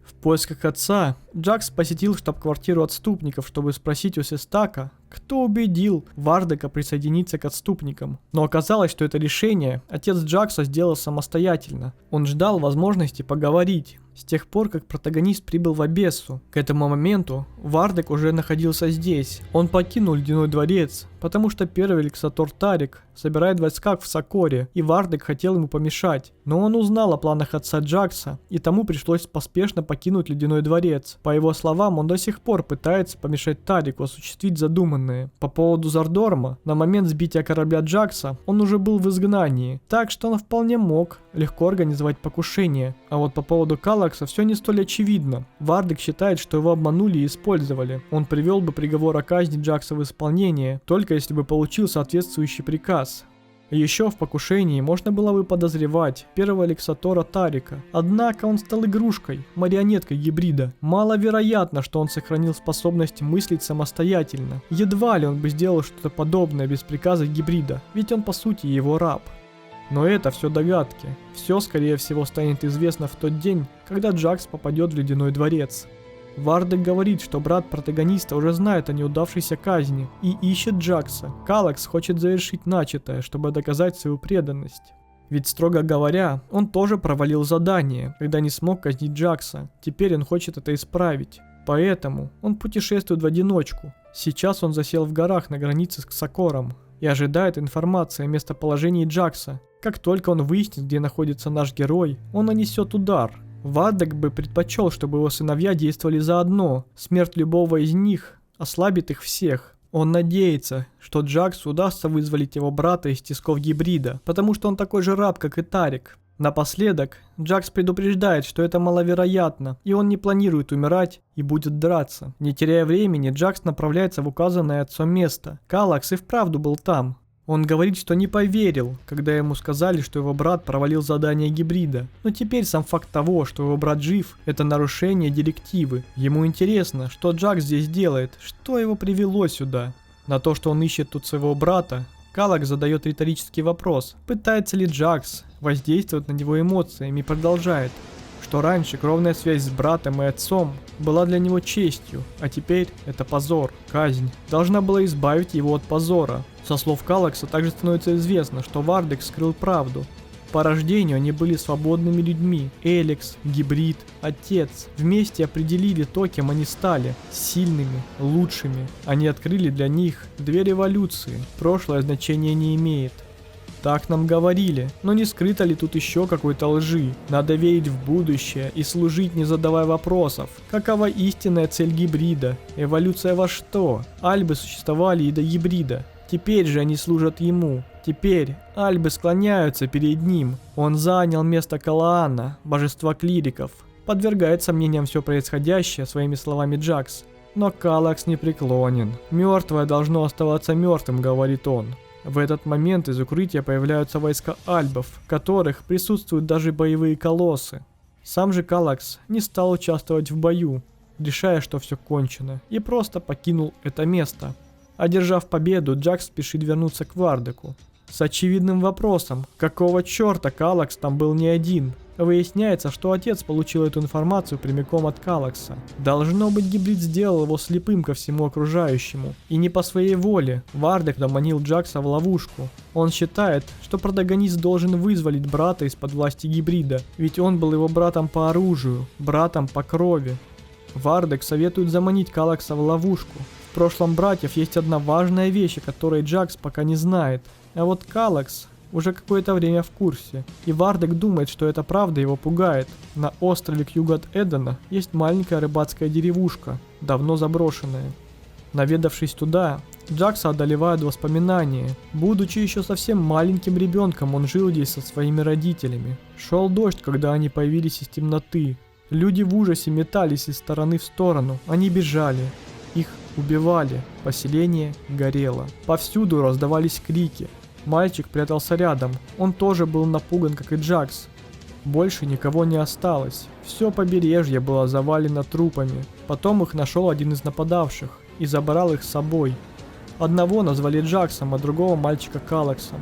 В поисках отца Джакс посетил штаб-квартиру отступников, чтобы спросить у Систака, кто убедил Вардека присоединиться к отступникам. Но оказалось, что это решение отец Джакса сделал самостоятельно. Он ждал возможности поговорить. С тех пор, как протагонист прибыл в Абессу, к этому моменту Вардек уже находился здесь. Он покинул Ледяной дворец, потому что первый Лексатор Тарик собирает войска в Сокоре, и Вардек хотел ему помешать. Но он узнал о планах отца Джакса, и тому пришлось поспешно покинуть Ледяной дворец. По его словам, он до сих пор пытается помешать Тарику осуществить задуманное. По поводу Зардорма, на момент сбития корабля Джакса он уже был в изгнании, так что он вполне мог легко организовать покушение. А вот по поводу Калакса все не столь очевидно. Вардек считает, что его обманули и использовали. Он привел бы приговор о казни Джакса в исполнение, только если бы получил соответствующий приказ. Еще в покушении можно было бы подозревать первого Лексатора Тарика. Однако он стал игрушкой, марионеткой гибрида. Маловероятно, что он сохранил способность мыслить самостоятельно. Едва ли он бы сделал что-то подобное без приказа гибрида, ведь он по сути его раб. Но это все догадки. Все, скорее всего, станет известно в тот день, когда Джакс попадет в Ледяной дворец. Вардек говорит, что брат протагониста уже знает о неудавшейся казни и ищет Джакса. Калакс хочет завершить начатое, чтобы доказать свою преданность. Ведь, строго говоря, он тоже провалил задание, когда не смог казнить Джакса. Теперь он хочет это исправить. Поэтому он путешествует в одиночку. Сейчас он засел в горах на границе с Сокором и ожидает информации о местоположении Джакса. Как только он выяснит, где находится наш герой, он нанесет удар. Вардек бы предпочел, чтобы его сыновья действовали заодно. Смерть любого из них ослабит их всех. Он надеется, что Джаксу удастся вызволить его брата из тисков гибрида, потому что он такой же раб, как и Тарик. Напоследок, Джакс предупреждает, что это маловероятно, и он не планирует умирать и будет драться. Не теряя времени, Джакс направляется в указанное отцом место. Калакс и вправду был там. Он говорит, что не поверил, когда ему сказали, что его брат провалил задание гибрида. Но теперь сам факт того, что его брат жив, это нарушение директивы. Ему интересно, что Джакс здесь делает, что его привело сюда. На то, что он ищет тут своего брата, Калакс задает риторический вопрос, пытается ли Джакс воздействовать на него эмоциями, и продолжает, что раньше кровная связь с братом и отцом была для него честью, а теперь это позор, казнь. Должна была избавить его от позора. Со слов Калакса также становится известно, что Вардек скрыл правду. По рождению они были свободными людьми. Элекс, гибрид, отец вместе определили то, кем они стали. Сильными, лучшими. Они открыли для них две революции. Прошлое значения не имеет. Так нам говорили, но не скрыто ли тут еще какой-то лжи? Надо верить в будущее и служить, не задавая вопросов. Какова истинная цель гибрида? Эволюция во что? Альбы существовали и до гибрида. Теперь же они служат ему. Теперь Альбы склоняются перед ним. Он занял место Калаана, божества клириков. Подвергает сомнениям все происходящее, своими словами Джакс. Но Калакс не преклонен. Мертвое должно оставаться мертвым, говорит он. В этот момент из укрытия появляются войска альбов, в которых присутствуют даже боевые колоссы. Сам же Калакс не стал участвовать в бою, решая, что все кончено, и просто покинул это место. Одержав победу, Джакс спешит вернуться к Вардеку с очевидным вопросом, какого черта Калакс там был не один. Выясняется, что отец получил эту информацию прямиком от Калакса. Должно быть, гибрид сделал его слепым ко всему окружающему. И не по своей воле Вардек заманил Джакса в ловушку. Он считает, что протагонист должен вызволить брата из-под власти гибрида, ведь он был его братом по оружию, братом по крови. Вардек советует заманить Калакса в ловушку. В прошлом братьев есть одна важная вещь, о которой Джакс пока не знает. А вот Калакс уже какое-то время в курсе. И Вардек думает, что эта правда его пугает. На острове к югу от Эдена есть маленькая рыбацкая деревушка, давно заброшенная. Наведавшись туда, Джакса одолевают воспоминания. Будучи еще совсем маленьким ребенком, он жил здесь со своими родителями. Шел дождь, когда они появились из темноты. Люди в ужасе метались из стороны в сторону. Они бежали. Их убивали. Поселение горело. Повсюду раздавались крики. Мальчик прятался рядом. Он тоже был напуган, как и Джакс. Больше никого не осталось. Все побережье было завалено трупами. Потом их нашел один из нападавших и забрал их с собой. Одного назвали Джаксом, а другого мальчика Калаксом.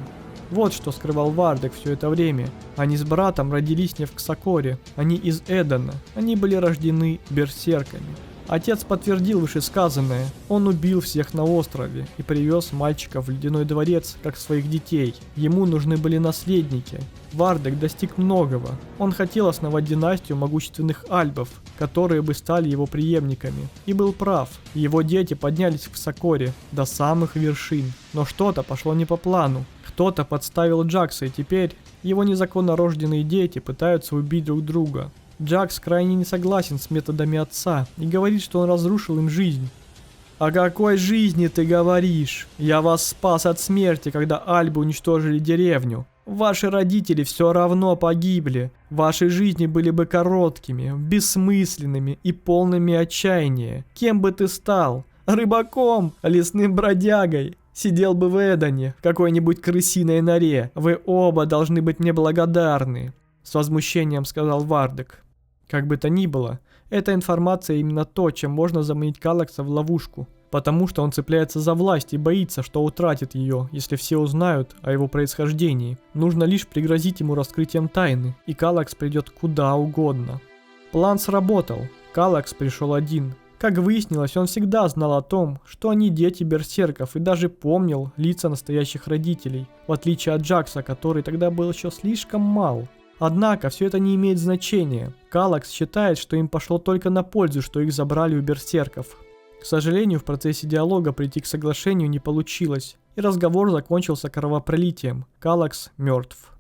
Вот что скрывал Вардек все это время. Они с братом родились не в Ксакоре, они из Эдена. Они были рождены берсерками. Отец подтвердил вышесказанное. Он убил всех на острове и привез мальчика в ледяной дворец, как своих детей. Ему нужны были наследники. Вардек достиг многого. Он хотел основать династию могущественных альбов, которые бы стали его преемниками. И был прав. Его дети поднялись в Ксакоре до самых вершин. Но что-то пошло не по плану. Кто-то подставил Джакса, и теперь его незаконно рожденные дети пытаются убить друг друга. Джакс крайне не согласен с методами отца и говорит, что он разрушил им жизнь. «О какой жизни ты говоришь? Я вас спас от смерти, когда альбы уничтожили деревню. Ваши родители все равно погибли. Ваши жизни были бы короткими, бессмысленными и полными отчаяния. Кем бы ты стал? Рыбаком? Лесным бродягой? Сидел бы в Эдене, в какой-нибудь крысиной норе. Вы оба должны быть мне благодарны», — с возмущением сказал Вардек. Как бы то ни было, эта информация именно то, чем можно заманить Калакса в ловушку, потому что он цепляется за власть и боится, что утратит ее, если все узнают о его происхождении. Нужно лишь пригрозить ему раскрытием тайны, и Калакс придет куда угодно. План сработал. Калакс пришел один. Как выяснилось, он всегда знал о том, что они дети берсерков, и даже помнил лица настоящих родителей, в отличие от Джакса, который тогда был еще слишком мал. Однако, все это не имеет значения. Калакс считает, что им пошло только на пользу, что их забрали у берсерков. К сожалению, в процессе диалога прийти к соглашению не получилось, и разговор закончился кровопролитием. Калакс мертв.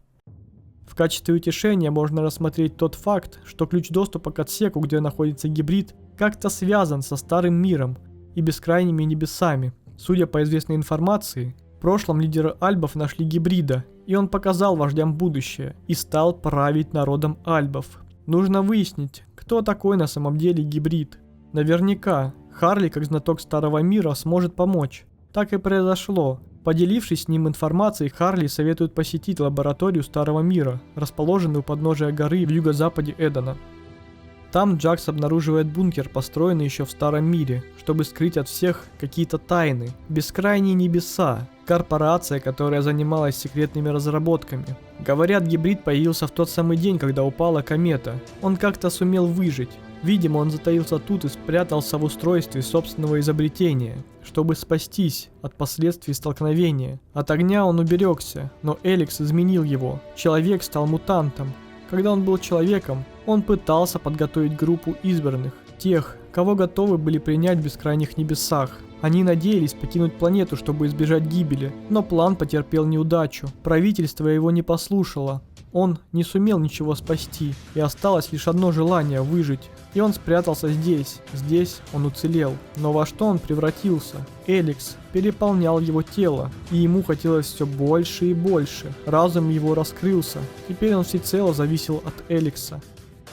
В качестве утешения можно рассмотреть тот факт, что ключ доступа к отсеку, где находится гибрид, как-то связан со старым миром и бескрайними небесами. Судя по известной информации, в прошлом лидеры альбов нашли гибрида, и он показал вождям будущее и стал править народом альбов. Нужно выяснить, кто такой на самом деле гибрид. Наверняка Харли, как знаток старого мира, сможет помочь. Так и произошло. Поделившись с ним информацией, Харли советует посетить лабораторию старого мира, расположенную у подножия горы в юго-западе Эдена. Там Джакс обнаруживает бункер, построенный еще в старом мире, чтобы скрыть от всех какие-то тайны. Бескрайние небеса. Корпорация, которая занималась секретными разработками. Говорят, гибрид появился в тот самый день, когда упала комета. Он как-то сумел выжить. Видимо, он затаился тут и спрятался в устройстве собственного изобретения, чтобы спастись от последствий столкновения. От огня он уберегся, но Эликс изменил его. Человек стал мутантом. Когда он был человеком, он пытался подготовить группу избранных, тех, кого готовы были принять в бескрайних небесах. Они надеялись покинуть планету, чтобы избежать гибели, но план потерпел неудачу. Правительство его не послушало. Он не сумел ничего спасти, и осталось лишь одно желание — выжить. И он спрятался здесь. Здесь он уцелел. Но во что он превратился? Эликс переполнял его тело, и ему хотелось все больше и больше. Разум его раскрылся. Теперь он всецело зависел от Эликса.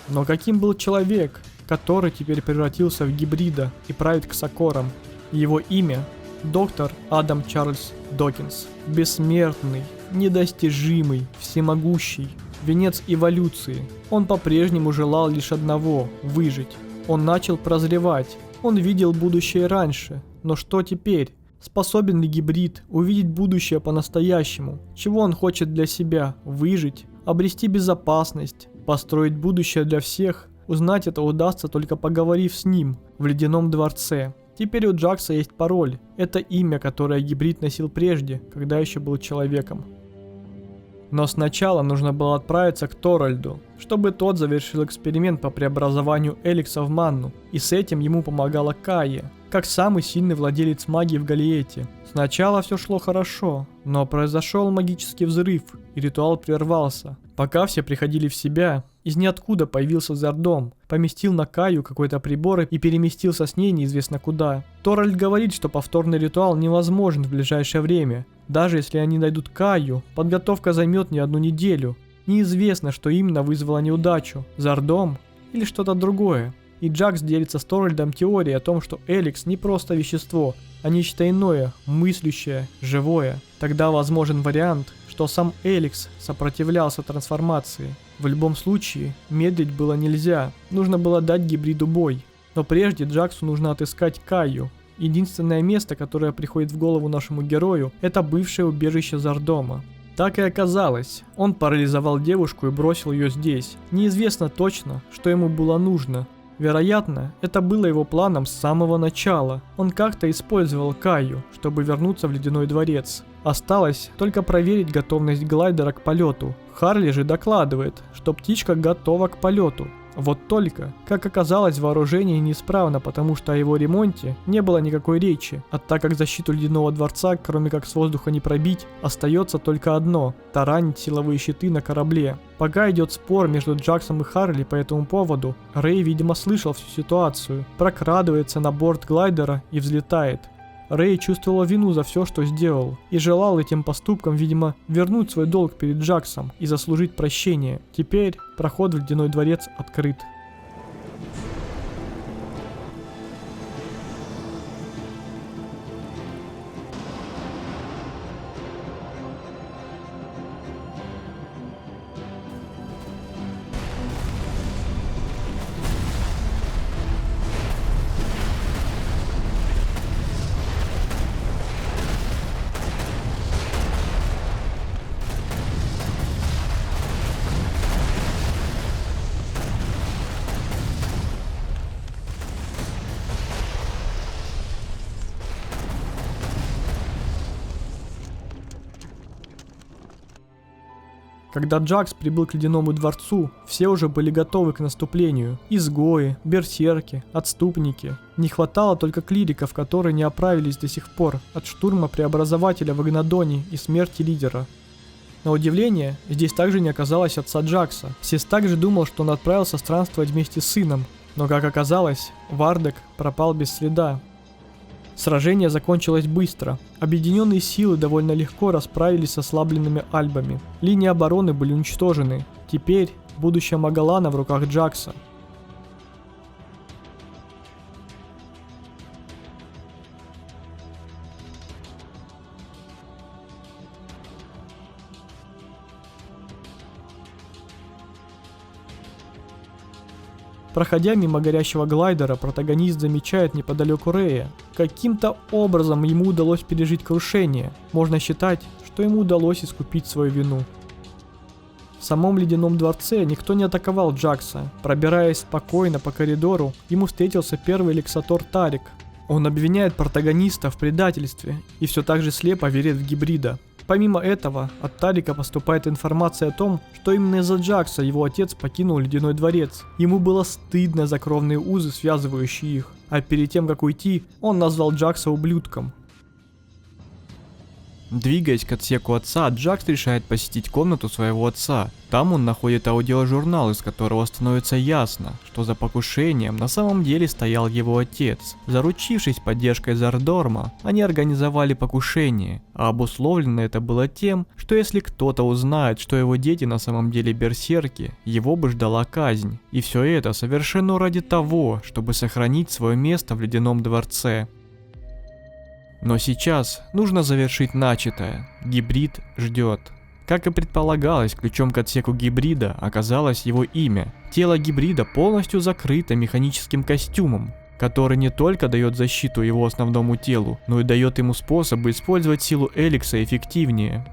Но каким был человек, который теперь превратился в гибрида и правит Ксакором? Его имя — доктор Адам Чарльз Докинс. Бессмертный, недостижимый, всемогущий, венец эволюции. Он по-прежнему желал лишь одного — выжить. Он начал прозревать. Он видел будущее раньше. Но что теперь? Способен ли гибрид увидеть будущее по-настоящему? Чего он хочет для себя? Выжить? Обрести безопасность? Построить будущее для всех? Узнать это удастся, только поговорив с ним в ледяном дворце. Теперь у Джакса есть пароль. Это имя, которое гибрид носил прежде, когда еще был человеком. Но сначала нужно было отправиться к Торальду, чтобы тот завершил эксперимент по преобразованию Эликса в манну, и с этим ему помогала Кайя. как самый сильный владелец магии в Галиете. Сначала все шло хорошо, но произошел магический взрыв, и ритуал прервался. Пока все приходили в себя, из ниоткуда появился Зардом, поместил на Каю какой-то прибор и переместился с ней неизвестно куда. Торальд говорит, что повторный ритуал невозможен в ближайшее время. Даже если они найдут Каю, подготовка займет не одну неделю. Неизвестно, что именно вызвало неудачу, Зардом или что-то другое. И Джакс делится с Торальдом теорией о том, что Эликс не просто вещество, а нечто иное, мыслящее, живое. Тогда возможен вариант, что сам Эликс сопротивлялся трансформации. В любом случае, медлить было нельзя, нужно было дать гибриду бой. Но прежде Джаксу нужно отыскать Каю. Единственное место, которое приходит в голову нашему герою, это бывшее убежище Зардома. Так и оказалось, он парализовал девушку и бросил ее здесь. Неизвестно точно, что ему было нужно. Вероятно, это было его планом с самого начала. Он как-то использовал Каю, чтобы вернуться в Ледяной дворец. Осталось только проверить готовность глайдера к полету. Харли же докладывает, что птичка готова к полету. Вот только, как оказалось, вооружение неисправно, потому что о его ремонте не было никакой речи. А так как защиту Ледяного дворца, кроме как с воздуха не пробить, остается только одно – таранить силовые щиты на корабле. Пока идет спор между Джаксом и Харли по этому поводу, Рэй, видимо, слышал всю ситуацию, прокрадывается на борт глайдера и взлетает. Рэй чувствовала вину за все, что сделал, и желал этим поступком, видимо, вернуть свой долг перед Джаксом и заслужить прощение. Теперь проход в Ледяной дворец открыт. Когда Джакс прибыл к Ледяному дворцу, все уже были готовы к наступлению. Изгои, берсерки, отступники. Не хватало только клириков, которые не оправились до сих пор от штурма преобразователя в Агнадоне и смерти лидера. На удивление, здесь также не оказалось отца Джакса. Сес также думал, что он отправился странствовать вместе с сыном, но как оказалось, Вардек пропал без следа. Сражение закончилось быстро. Объединенные силы довольно легко расправились с ослабленными альбами. Линии обороны были уничтожены. Теперь будущее Магалана в руках Джакса. Проходя мимо горящего глайдера, протагонист замечает неподалеку Рэя. Каким-то образом ему удалось пережить крушение. Можно считать, что ему удалось искупить свою вину. В самом Ледяном дворце никто не атаковал Джакса. Пробираясь спокойно по коридору, ему встретился первый лексатор Тарик. Он обвиняет протагониста в предательстве и все так же слепо верит в гибрида. Помимо этого, от Тарика поступает информация о том, что именно из-за Джакса его отец покинул Ледяной дворец. Ему было стыдно за кровные узы, связывающие их, а перед тем как уйти, он назвал Джакса ублюдком. Двигаясь к отсеку отца, Джакс решает посетить комнату своего отца. Там он находит аудиожурнал, из которого становится ясно, что за покушением на самом деле стоял его отец. Заручившись поддержкой Зардорма, они организовали покушение, а обусловлено это было тем, что если кто-то узнает, что его дети на самом деле берсерки, его бы ждала казнь. И все это совершено ради того, чтобы сохранить свое место в Ледяном дворце. Но сейчас нужно завершить начатое. Гибрид ждет. Как и предполагалось, ключом к отсеку гибрида оказалось его имя. Тело гибрида полностью закрыто механическим костюмом, который не только дает защиту его основному телу, но и дает ему способы использовать силу Эликса эффективнее.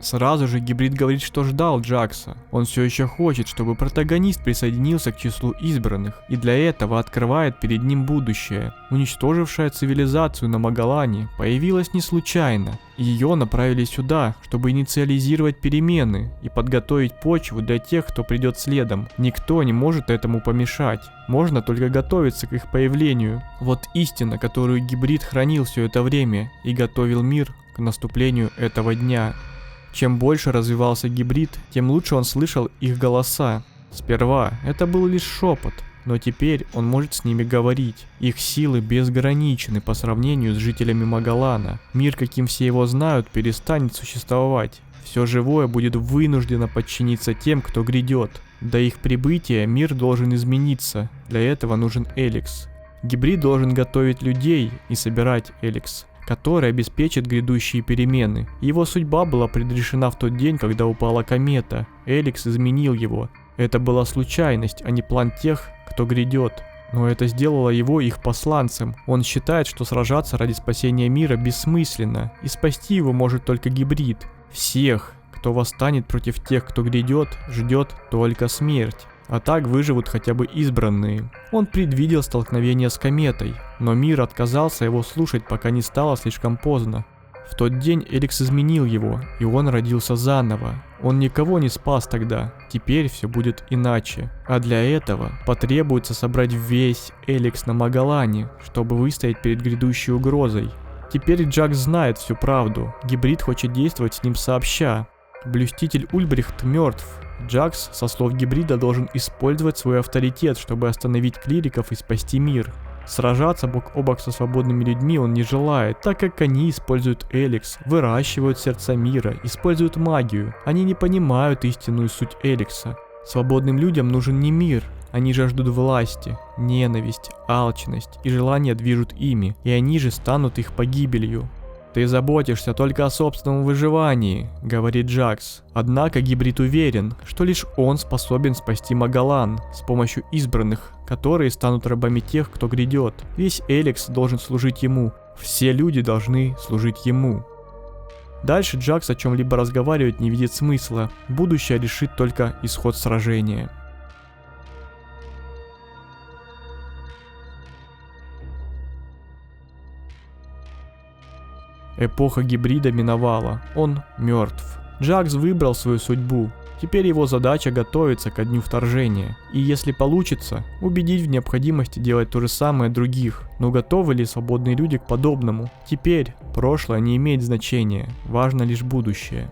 Сразу же гибрид говорит, что ждал Джакса. Он все еще хочет, чтобы протагонист присоединился к числу избранных, и для этого открывает перед ним будущее. Уничтожившая цивилизацию на Магалане появилась не случайно, ее направили сюда, чтобы инициализировать перемены и подготовить почву для тех, кто придет следом. Никто не может этому помешать. Можно только готовиться к их появлению. Вот истина, которую гибрид хранил все это время и готовил мир к наступлению этого дня. Чем больше развивался гибрид, тем лучше он слышал их голоса. Сперва это был лишь шепот, но теперь он может с ними говорить. Их силы безграничны по сравнению с жителями Магалана. Мир, каким все его знают, перестанет существовать. Все живое будет вынуждено подчиниться тем, кто грядет. До их прибытия мир должен измениться. Для этого нужен Эликс. Гибрид должен готовить людей и собирать Эликс, который обеспечит грядущие перемены. Его судьба была предрешена в тот день, когда упала комета. Эликс изменил его. Это была случайность, а не план тех, кто грядет. Но это сделало его их посланцем. Он считает, что сражаться ради спасения мира бессмысленно, и спасти его может только гибрид. Всех, кто восстанет против тех, кто грядет, ждет только смерть. А так выживут хотя бы избранные. Он предвидел столкновение с кометой, но мир отказался его слушать, пока не стало слишком поздно. В тот день Эликс изменил его, и он родился заново. Он никого не спас тогда, теперь все будет иначе. А для этого потребуется собрать весь Эликс на Магалане, чтобы выстоять перед грядущей угрозой. Теперь Джакс знает всю правду, гибрид хочет действовать с ним сообща. Блюститель Ульбрихт мертв. Джакс, со слов гибрида, должен использовать свой авторитет, чтобы остановить клириков и спасти мир. Сражаться бок о бок со свободными людьми он не желает, так как они используют Эликс, выращивают сердца мира, используют магию. Они не понимают истинную суть Эликса. Свободным людям нужен не мир, они жаждут власти, ненависть, алчность и желание движут ими, и они же станут их погибелью. «Ты заботишься только о собственном выживании», — говорит Джакс. Однако гибрид уверен, что лишь он способен спасти Магалан с помощью избранных, которые станут рабами тех, кто грядет. Весь Эликс должен служить ему, все люди должны служить ему. Дальше Джакс о чем-либо разговаривать не видит смысла, будущее решит только исход сражения. Эпоха гибрида миновала, он мертв. Джакс выбрал свою судьбу. Теперь его задача готовиться ко дню вторжения. И если получится, убедить в необходимости делать то же самое других. Но готовы ли свободные люди к подобному? Теперь прошлое не имеет значения, важно лишь будущее.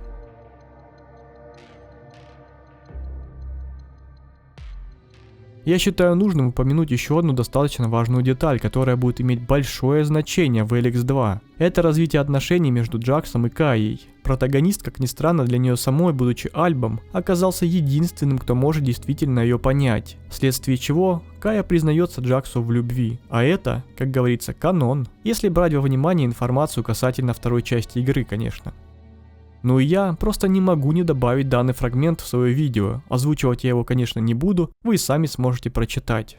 Я считаю нужным упомянуть еще одну достаточно важную деталь, которая будет иметь большое значение в Эликс 2. Это развитие отношений между Джаксом и Кайей. Протагонист, как ни странно для нее самой, будучи Альбом, оказался единственным, кто может действительно ее понять. Вследствие чего Кая признается Джаксу в любви. А это, как говорится, канон. Если брать во внимание информацию касательно второй части игры, конечно. Ну и я просто не могу не добавить данный фрагмент в свое видео. Озвучивать я его, конечно, не буду, вы сами сможете прочитать.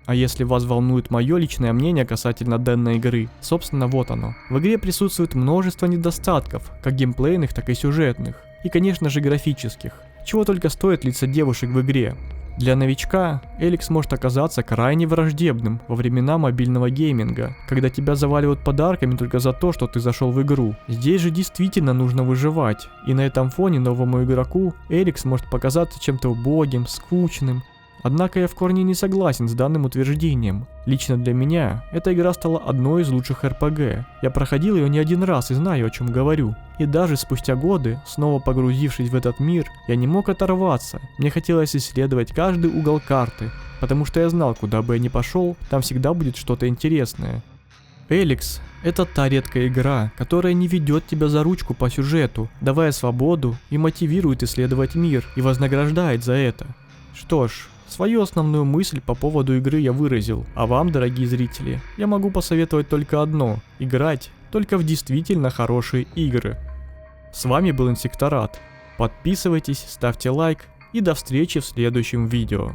А если вас волнует мое личное мнение касательно данной игры, собственно вот оно. В игре присутствует множество недостатков, как геймплейных, так и сюжетных. И конечно же графических. Чего только стоит лица девушек в игре. Для новичка Эликс может оказаться крайне враждебным во времена мобильного гейминга, когда тебя заваливают подарками только за то, что ты зашел в игру. Здесь же действительно нужно выживать, и на этом фоне новому игроку Эликс может показаться чем-то убогим, скучным. Однако я в корне не согласен с данным утверждением. Лично для меня эта игра стала одной из лучших RPG. Я проходил ее не один раз и знаю, о чем говорю. И даже спустя годы, снова погрузившись в этот мир, я не мог оторваться. Мне хотелось исследовать каждый угол карты, потому что я знал, куда бы я ни пошел, там всегда будет что-то интересное. Эликс — это та редкая игра, которая не ведет тебя за ручку по сюжету, давая свободу и мотивирует исследовать мир и вознаграждает за это. Что ж, свою основную мысль по поводу игры я выразил, а вам, дорогие зрители, я могу посоветовать только одно – играть только в действительно хорошие игры. С вами был Инсекторат. Подписывайтесь, ставьте лайк и до встречи в следующем видео.